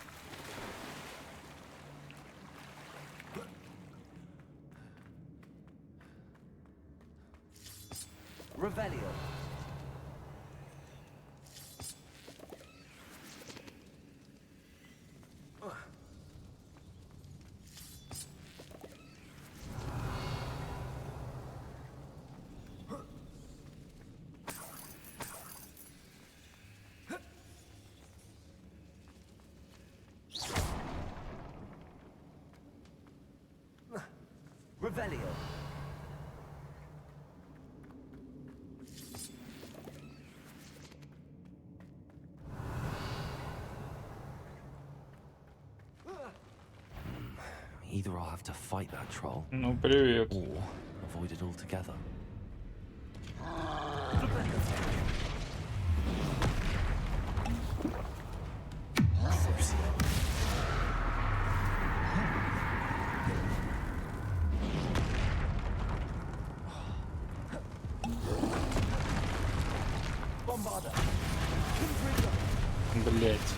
Revelio. Revelio. Either I'll have to fight that troll, Ну, привет. or avoid it altogether. Bombarda. Блять.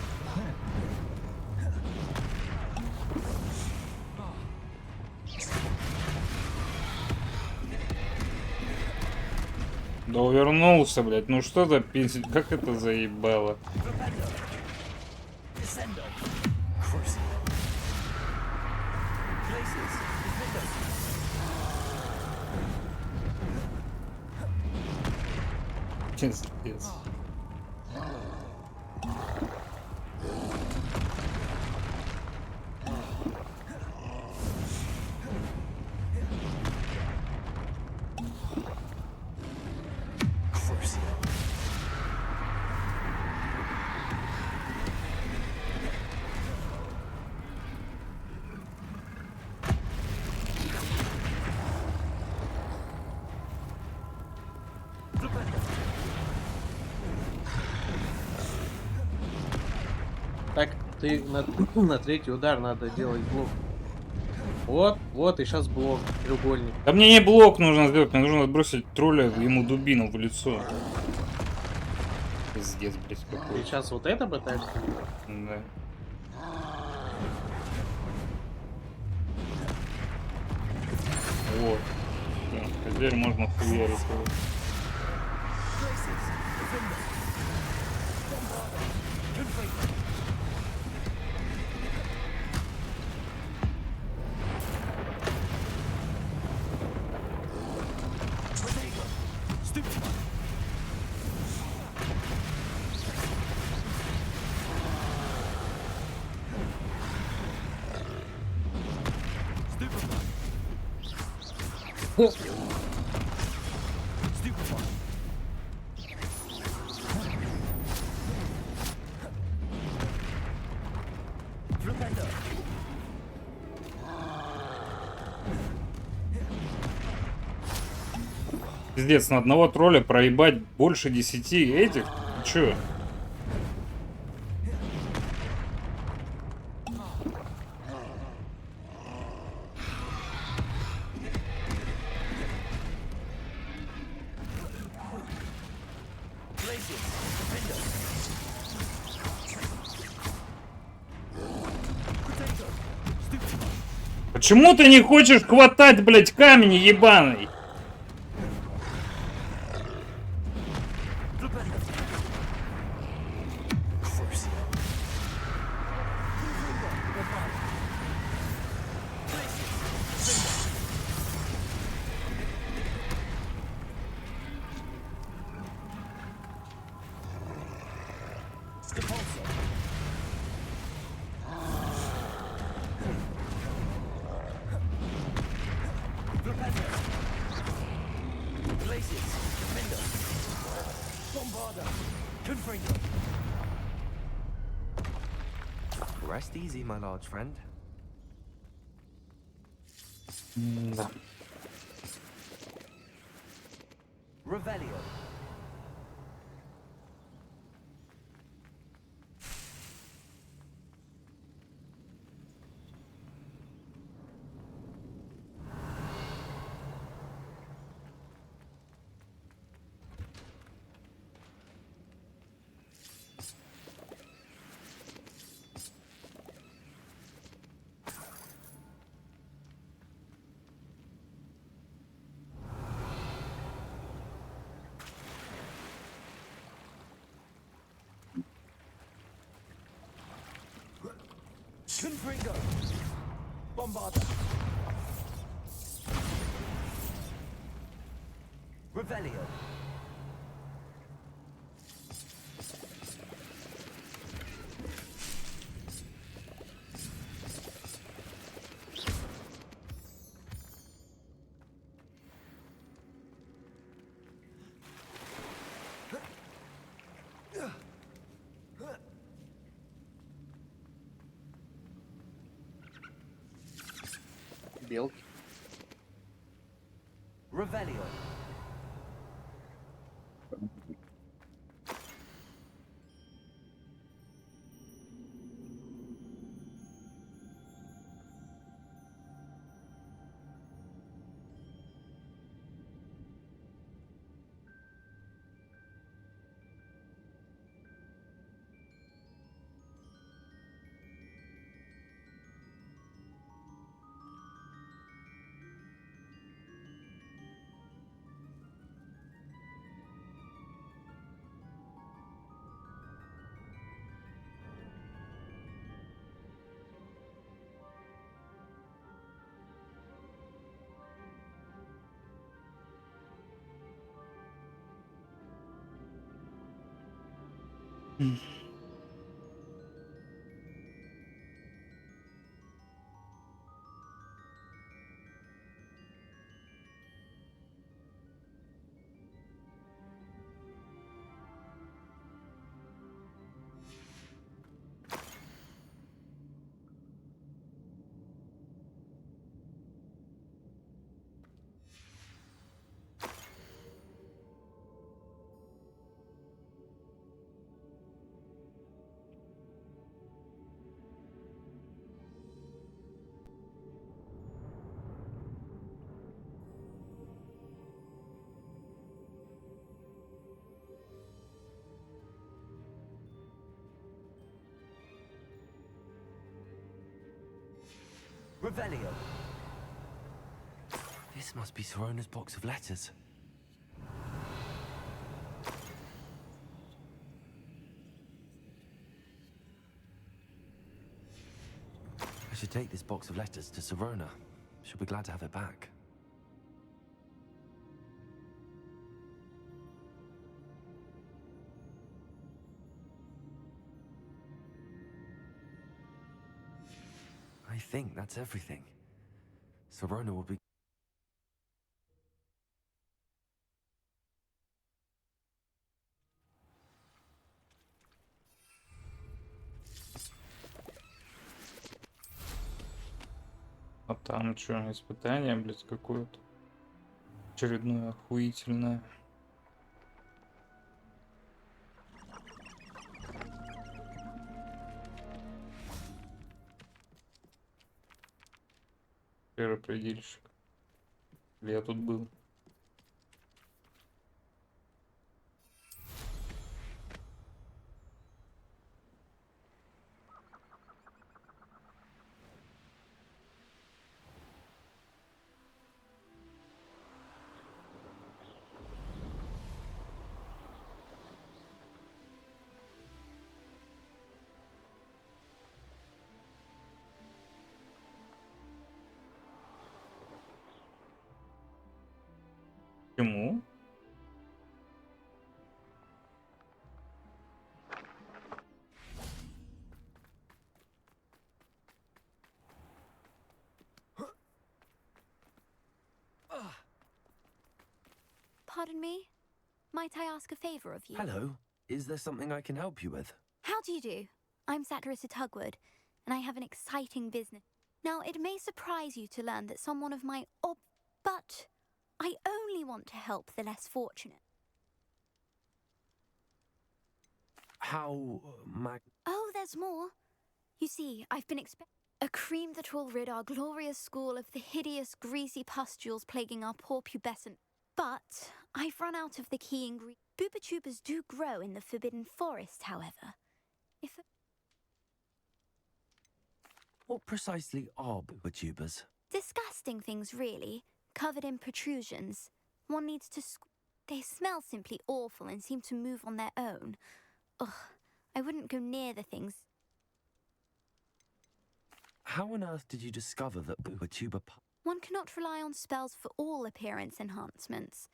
Да увернулся, блять. Ну что за пиздец? Как это заебало? Пиздец. Так, ты на третий удар надо делать блок. Вот, вот, и сейчас блок, треугольник. Да мне не блок нужно сделать, мне нужно бросить тролля ему дубину в лицо. Пиздец, блядь, Ты какой. сейчас вот это пытаешься? Да. Вот. Да, теперь можно хуярить его. Пиздец, на одного тролля проебать больше 10 этих? Ты чё? Почему ты не хочешь хватать, блядь, камень ебаный? Rest easy, my large friend. Да. Revelio. Confringo. Bombarda. Revelio. Белки. Revelio. Revelio. This must be Sorona's box of letters. I should take this box of letters to Sirona. She'll be glad to have it back. I think that's everything. Sirona will be... А там что, испытание, блядь, какое-то? Очередное охуительное. Предельщик. Я тут был. Почему? Pardon me? Might I ask a favor of you? Hello. Is there something I can help you with? How do you do? I'm Satirissa Tugwood, and I have an exciting business. Now, it may surprise you to learn that someone of my but I only want to help the less fortunate. How, Oh, there's more. You see, I've been a cream that will rid our glorious school of the hideous, greasy pustules plaguing our poor pubescent. But I've run out of the key ingredient. Booba-tubers do grow in the Forbidden Forest, however. What precisely are booba-tubers? Disgusting things, really. Covered in protrusions. One needs to They smell simply awful and seem to move on their own. Ugh, I wouldn't go near the things. How on earth did you discover that booba-tuber... One cannot rely on spells for all appearance enhancements.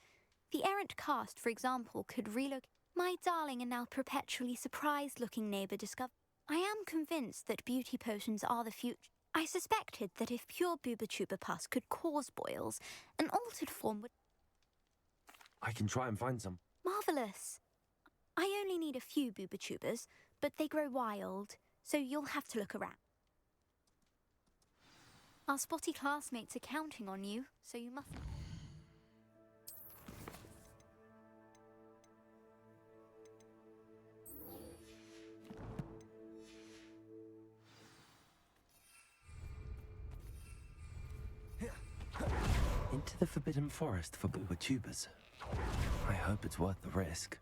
The errant cast, for example, could relocate. My darling and now perpetually surprised-looking neighbour discovered. I am convinced that beauty potions are the future. I suspected that if pure booba-tuber pus could cause boils, an altered form would... I can try and find some. Marvellous. I only need a few booba-tubers, but they grow wild, so you'll have to look around. Our spotty classmates are counting on you, so you must... Into the Forbidden Forest for booba-tubers. I hope it's worth the risk.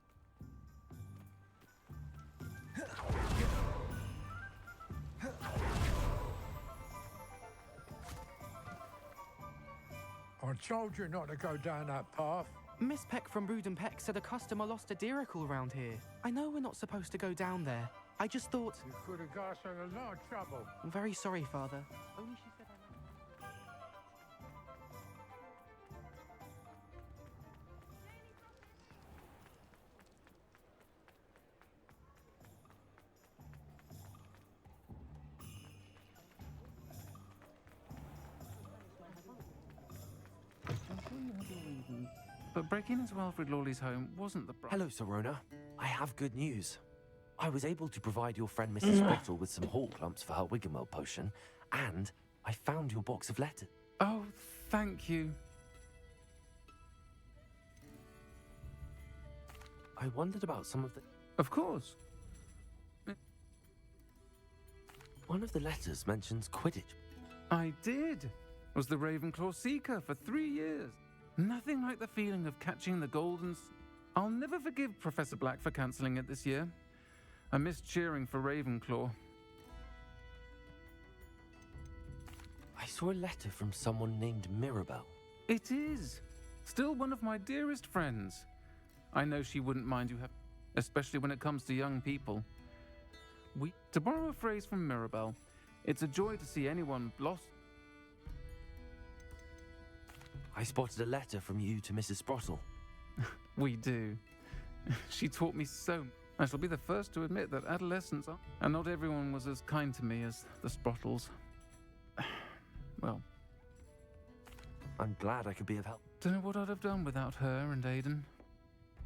I told you not to go down that path. Miss Peck from Brood and Peck said a customer lost a deeracle around here. I know we're not supposed to go down there. I just thought... You could have got us in a lot of trouble. I'm very sorry, Father. Only she said But breaking into Alfred Lawley's home wasn't the... Hello, Sirona. I have good news. I was able to provide your friend Mrs. Bottle with some hall clumps for her Wiggenweld potion, and I found your box of letters. Oh, thank you. I wondered about some of the... Of course. One of the letters mentions Quidditch. I did. Was the Ravenclaw Seeker for 3 years. Nothing like the feeling of catching the golden... I'll never forgive Professor Black for cancelling it this year. I missed cheering for Ravenclaw. I saw a letter from someone named Mirabelle. It is. Still one of my dearest friends. I know she wouldn't mind you have, especially when it comes to young people. To borrow a phrase from Mirabelle, it's a joy to see anyone lost. I spotted a letter from you to Mrs. Sprottle. We do. She taught me so. I shall be the first to admit that adolescents are, and not everyone was as kind to me as the Sprottles. Well, I'm glad I could be of help. Don't know what I'd have done without her and Aiden.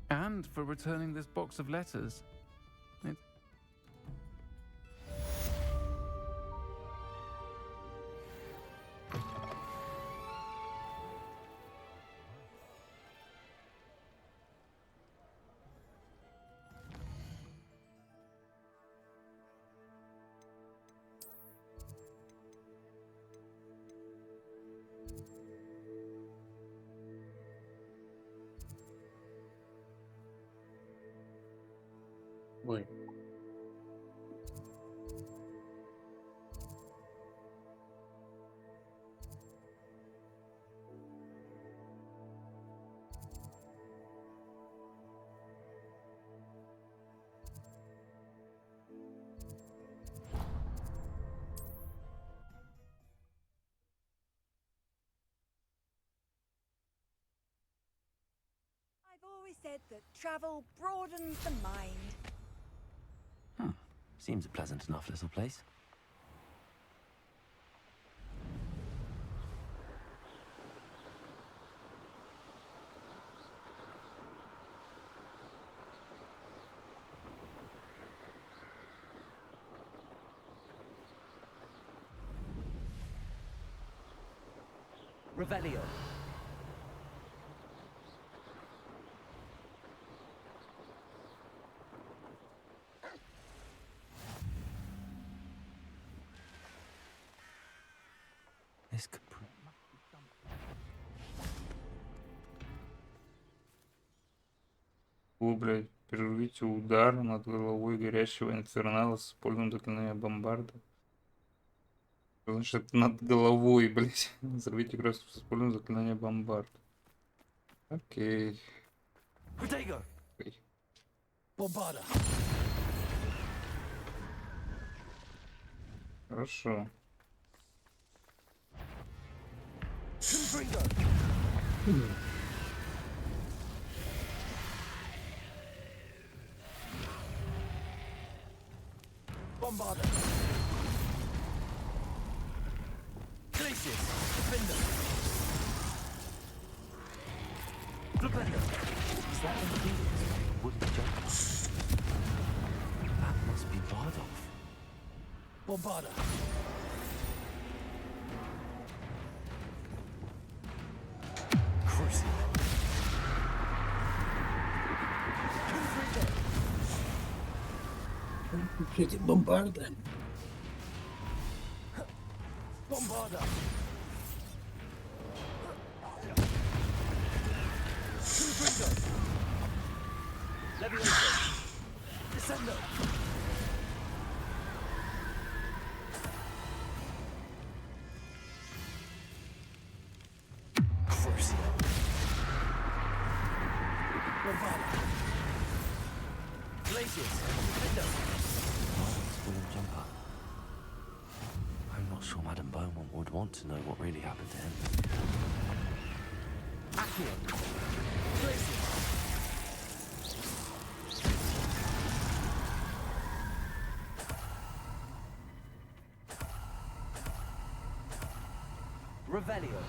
And for returning this box of letters. Ой. I've always said that travel broadens the mind. Seems a pleasant enough little place. Revelio. This could prove... Блядь, прервите удар над головой горящего инфернала с использованием заклинания бомбарда. Что значит над головой, блядь? Взорвите краску с использованием заклинания бомбарда. Окей. Protego. Окей. Bombarda. Хорошо. Confringo. Bombarda. Glacius. Defender. Flipendo. Is that the Phoenix? Wouldn't jump. That must be Bardolph. Bombarda. Crucible. Эти бомбарды. Bombarda. Confringo. Levioso. Descendo. Crucible. Bombarda. Glacius. Defender. William Jumper. I'm not sure Madam Beaumont would want to know what really happened to him. Accio. Glacius. Revelio.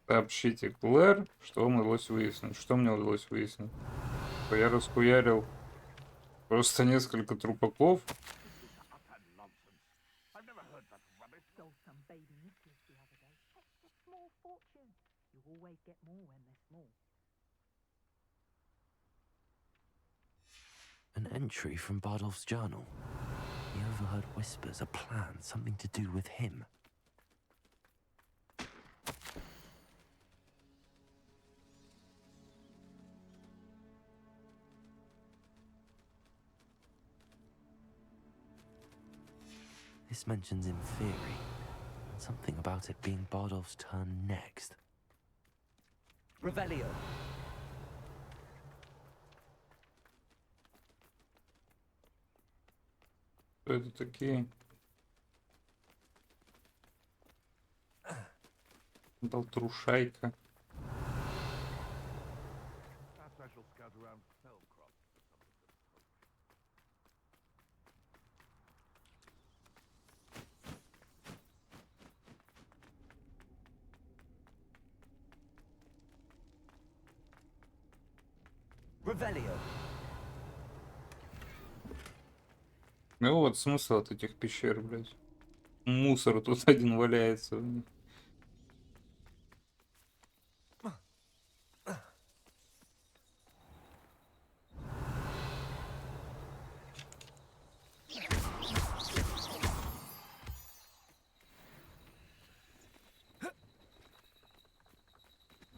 Сообщите Клэр, что вам удалось выяснить. Что мне удалось выяснить? Что я раскуярил просто несколько трупаков. An entry from Bardolph's journal. He overheard whispers, a plan, something to do with him. This mentions Inferi. Something about it being Bardolph's turn next. Revelio. Кто это такие? Болтрушайка. Perhaps I shall scout around Fellcroft. Revelio. Ну вот смысл от этих пещер, блядь. Мусор тут один валяется в них.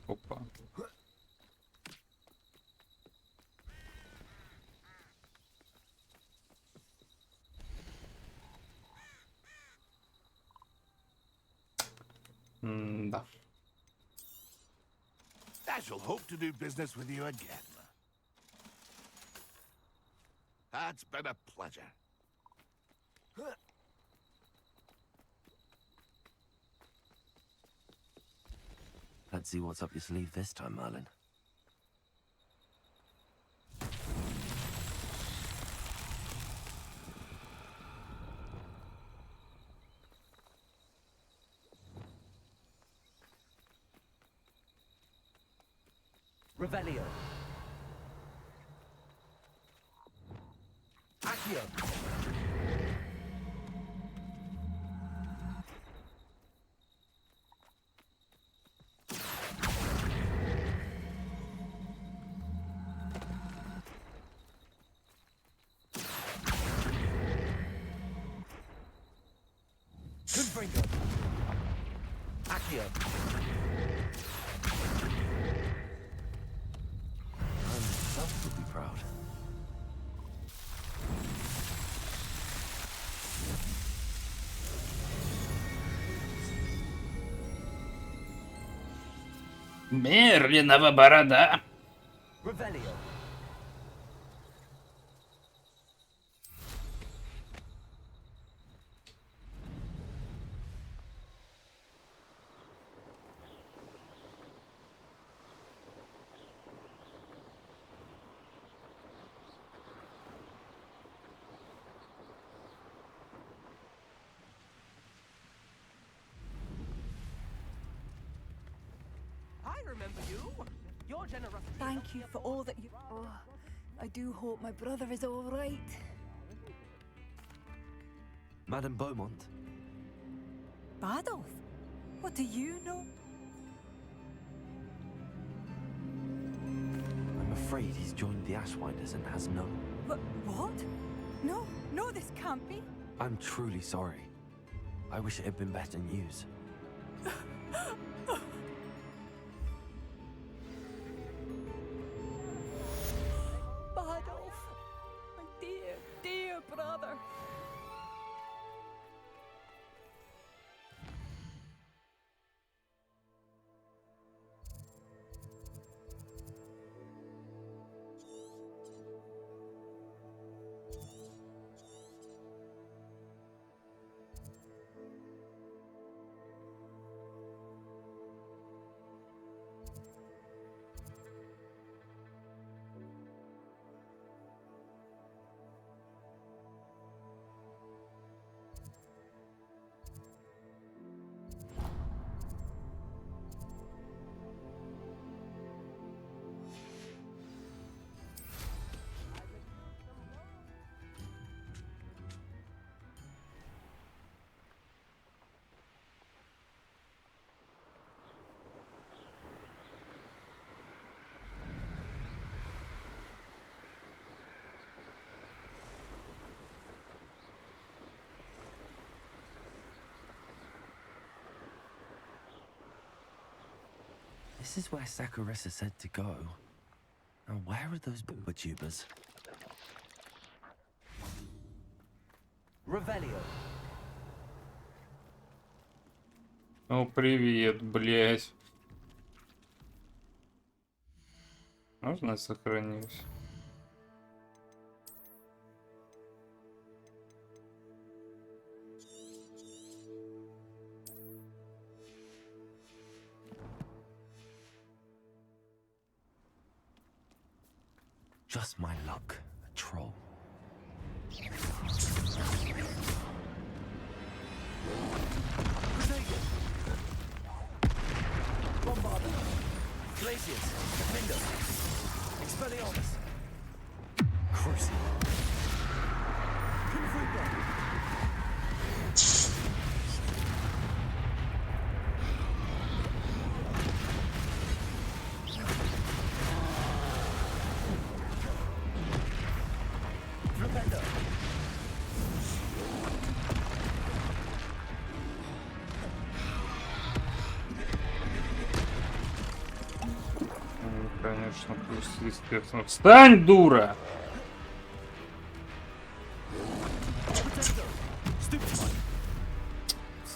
Опа. Да. I shall hope to do business with you again. It's been a pleasure. Let's see what's up your sleeve this time, Merlin. Revelio. Accio. Confringo. Accio. Myself would be proud. Мерлинова борода. Revelio. I remember you. Your generosity. Thank you for all that you... Oh, I do hope my brother is all right. Madame Beaumont. Bardolph? What do you know? I'm afraid he's joined the Ashwinders and has no... What? No, no, this can't be. I'm truly sorry. I wish it had been better news. Bardolph, my dear, dear brother. This is where Sakurissa said to go. Now, where are those booba tubers? Revelio. О, привет, блять. Можно я сохранюсь? Just my luck. A troll. Bombarder. Glaciers. Defender. Expelliarmus. Crucible. Confringo. Defender. Конечно, плюс естественно. Встань, дура!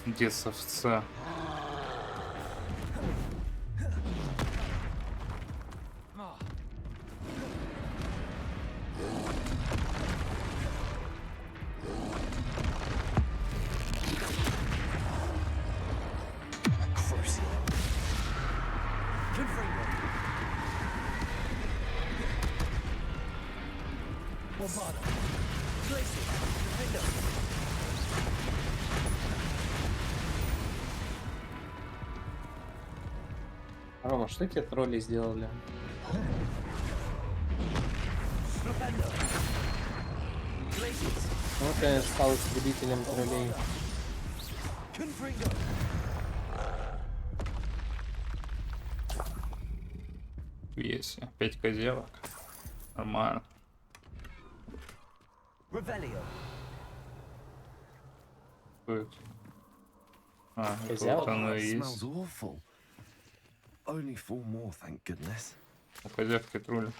Где совца? Bombarder. Glaciers. Defender. Рома, что тебе тролли сделали? Defender. Glaciers. Ну, конечно, стал истребителем троллей. Confringo. Есть. 5 козелок. Нормально. Revelio. Будет. А, это Козявок? вот оно It и smells есть. awful. Only 4 more, thank goodness. У козявки тролли.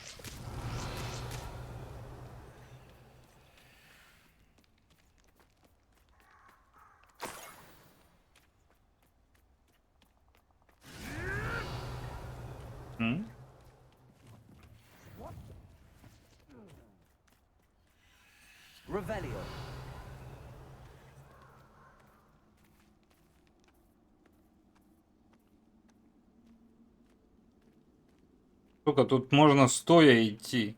М? Revelio. Сука, тут можно стоя идти.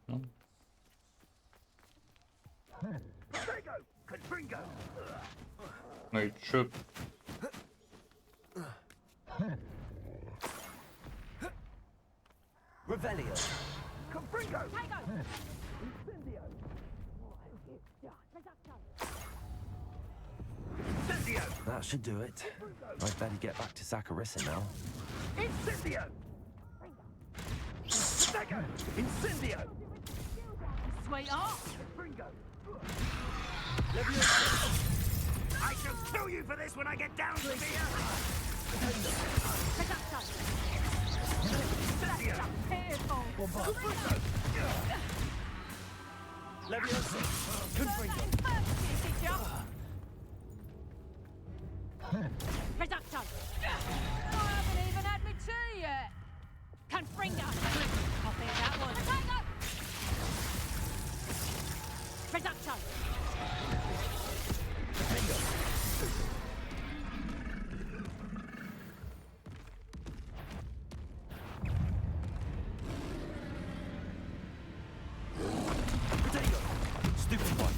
Ну, ну и чё? Revelio. That should do it. I'd better get back to Sakurissa now. Incendio. Incendio. Sweetheart. I shall kill you for this when I get down to here. Leviosa. Confringo. Reducto. I haven't even had my tea yet. Confringo. I think that was. Reducto. Stupid one.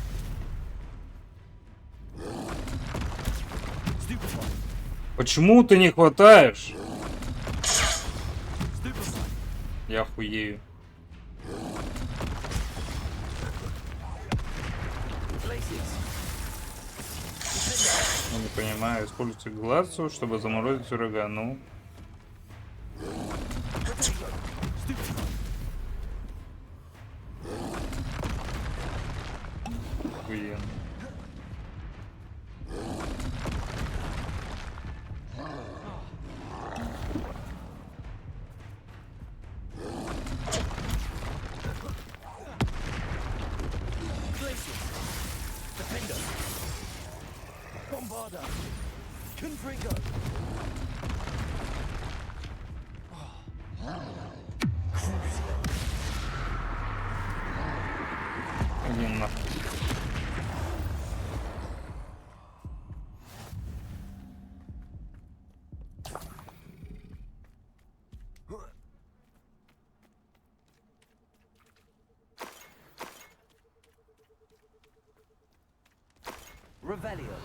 Stupid one. Почему ты не хватаешь? Stupid one. Я хуею. Glaciers. Не понимаю. Используйте глазу, чтобы заморозить врага. Ну. Охуенно. Defender. Bombarder. Confringo. Один нахуй. Revelio.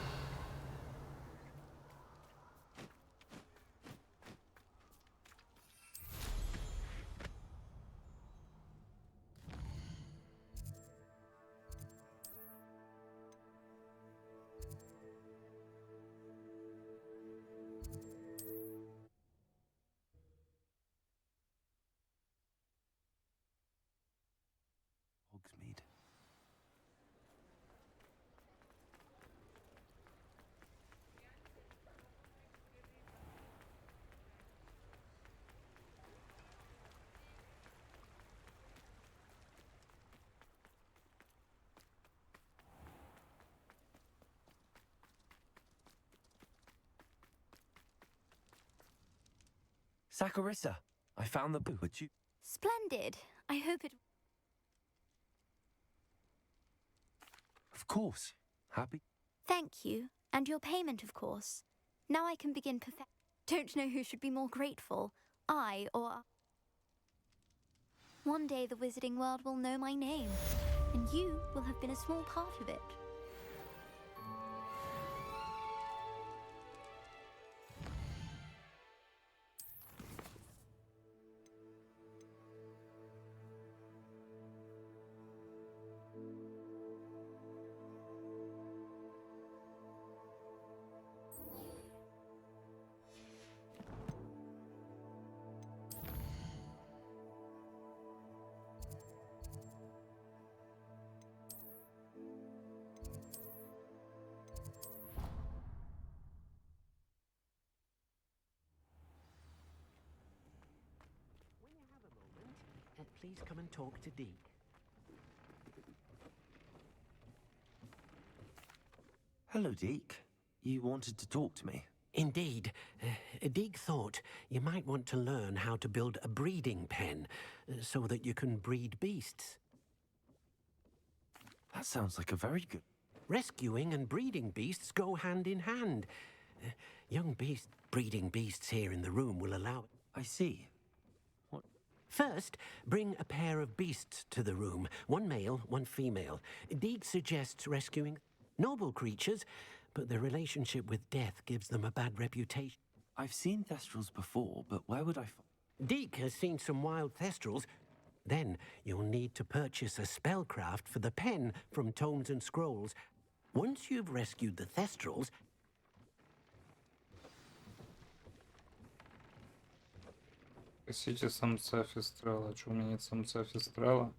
Hogsmeade. Saccharissa, I found the boo, but you... Splendid. I hope it... Of course. Happy? Thank you. And your payment, of course. Now I can begin perfect... Don't know who should be more grateful, I or... One day the wizarding world will know my name, and you will have been a small part of it. Please come and talk to Deke. Hello, Deke. You wanted to talk to me? Indeed. Deke thought you might want to learn how to build a breeding pen so that you can breed beasts. That sounds like a very good... Rescuing and breeding beasts go hand in hand. Young breeding beasts here in the room will allow it. I see. First, bring a pair of beasts to the room. One male, one female. Deke suggests rescuing noble creatures, but their relationship with death gives them a bad reputation. I've seen thestrals before, but where would I find... Deke has seen some wild thestrals. Then you'll need to purchase a spellcraft for the pen from Tomes and Scrolls. Once you've rescued the thestrals... Косите самца фестрала. Чё у меня нет самца фестрала?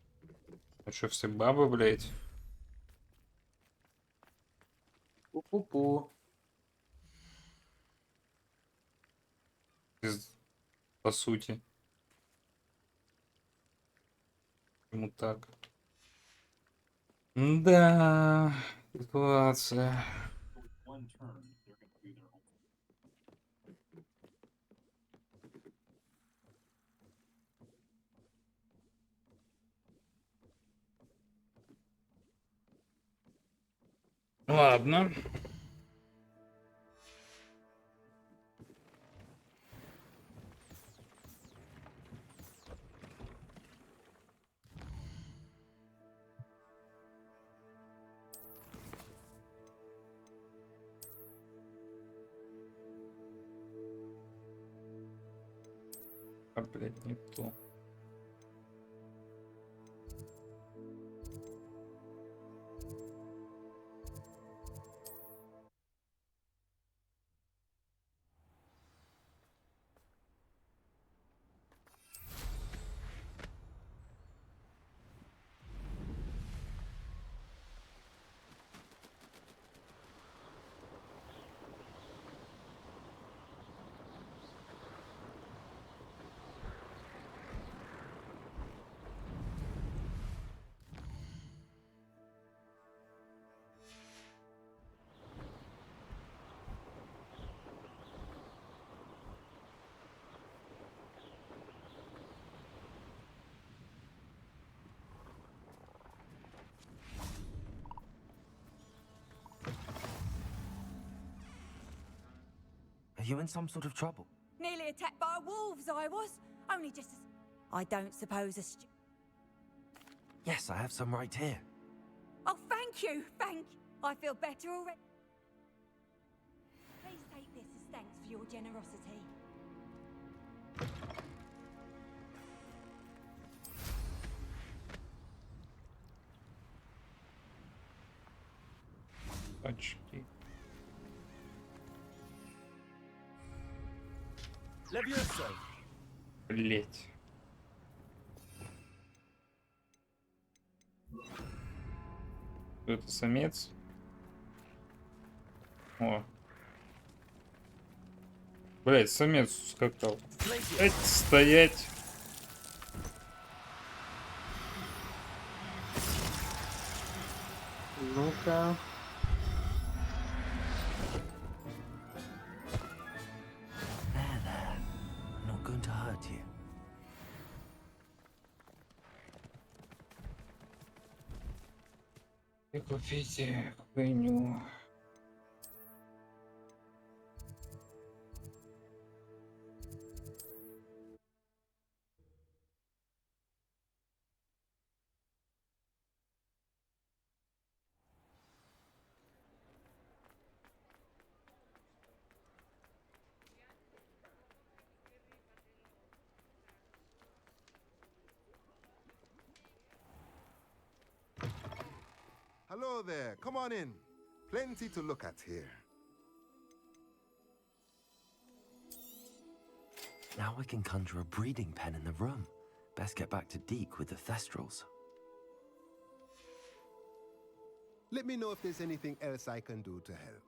А чё, все бабы, блядь? Пу-пу-пу. По сути. Почему так? Да, ситуация. Ладно. А, блядь, не то. you in some sort of trouble? Nearly attacked by wolves, I was. Only just as... I don't suppose a Yes, I have some right here. Oh, thank you, thank you. I feel better already. Please take this as thanks for your generosity. Очки. Блять. Это самец? О. Блять, самец скакал. Ать, стоять. Ну-ка. There. I'm not going to hurt you. И купите хуйню. Hello there. Come on in. Plenty to look at here. Now I can conjure a breeding pen in the room. Best get back to Deke with the Thestrals. Let me know if there's anything else I can do to help.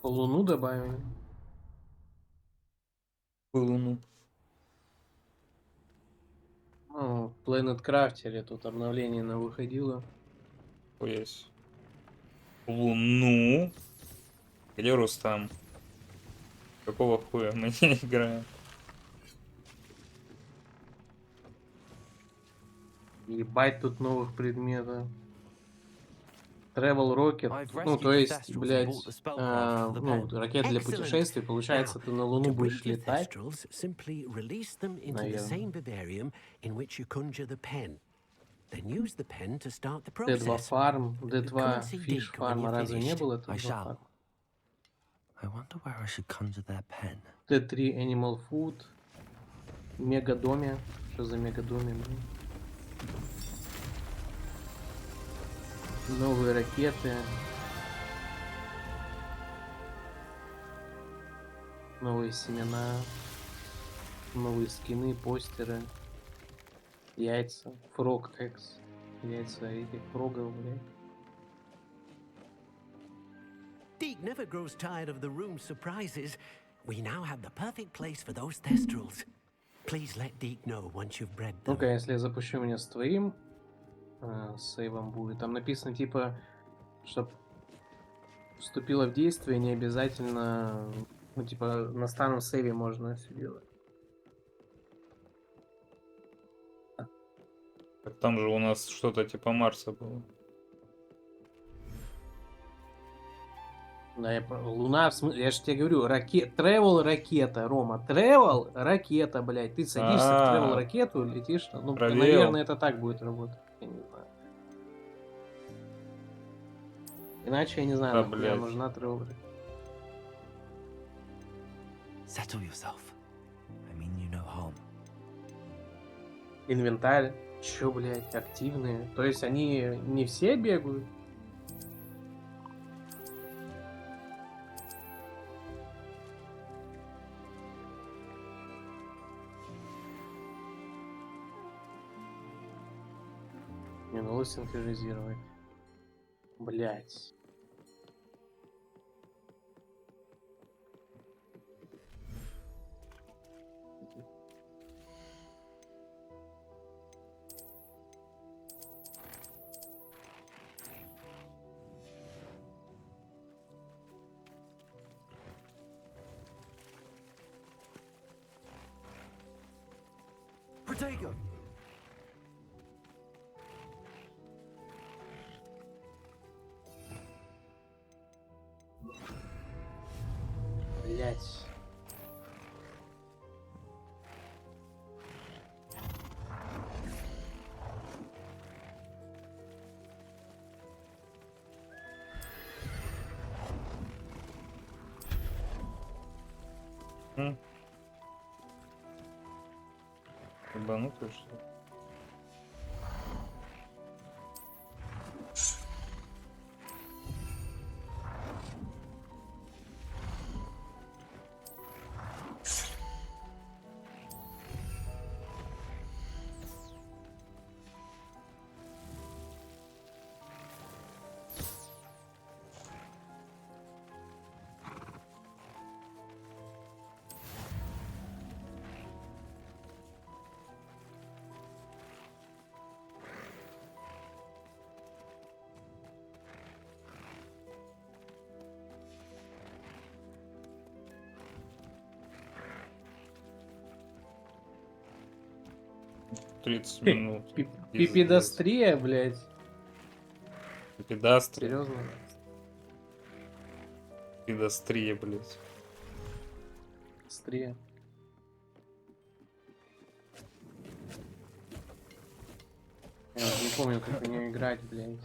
Луну добавили. Луну. Ну, в Planet Crafter тут обновление на выходило. Есть. Луну. Где Рустам? Какого хуя мы не играем? Ебать тут новых предметов. Travel Rocket. Ну, то есть, блядь, ну, ракета для путешествий. Получается, ты на Луну будешь летать. Simply release them into the Наверное. same vivarium in which you conjure the pen. Then use the pen to start the D2 process. фарм, Come D2 and see фиш Deke when фарма you're разве не finished. было? Это I 2 shall. фарма. I wonder where I should conjure their pen. Т3 Animal Food. Мегадоме. Что за мегадоме, блин? Новые ракеты. Новые семена. Новые скины, постеры. Яйца. Frog Eggs. Яйца этих фрогов, блядь. Deke never grows tired of the room's surprises. We now have the perfect place for those Thestrals. Please let Deke know once you've bred them. Ну-ка, если я запущу меня с твоим сейвом будет. Там написано типа, чтобы вступило в действие, не обязательно, ну типа на старом сейве можно все делать. Так там же у нас что-то типа Марса было. Да, Луна, в смысле, я же тебе говорю, travel ракета, Рома, travel ракета, блядь, ты садишься в travel ракету, летишь, ну, наверное, это так будет работать, я не знаю. Иначе я не знаю, нахуя нужна travel ракета. Settle yourself. I mean you no harm. Инвентарь, чё, блядь, активные, то есть они не все бегают? Не, ну синхронизировать. Блять. Protego. Ебанутый, что ли? Тридцать минут. Пипедастрия, блядь. Пипедастрия. Серьезно? Пипедастрия, блядь. Пипедастрия. Я уже не помню, как в нее играть, блядь.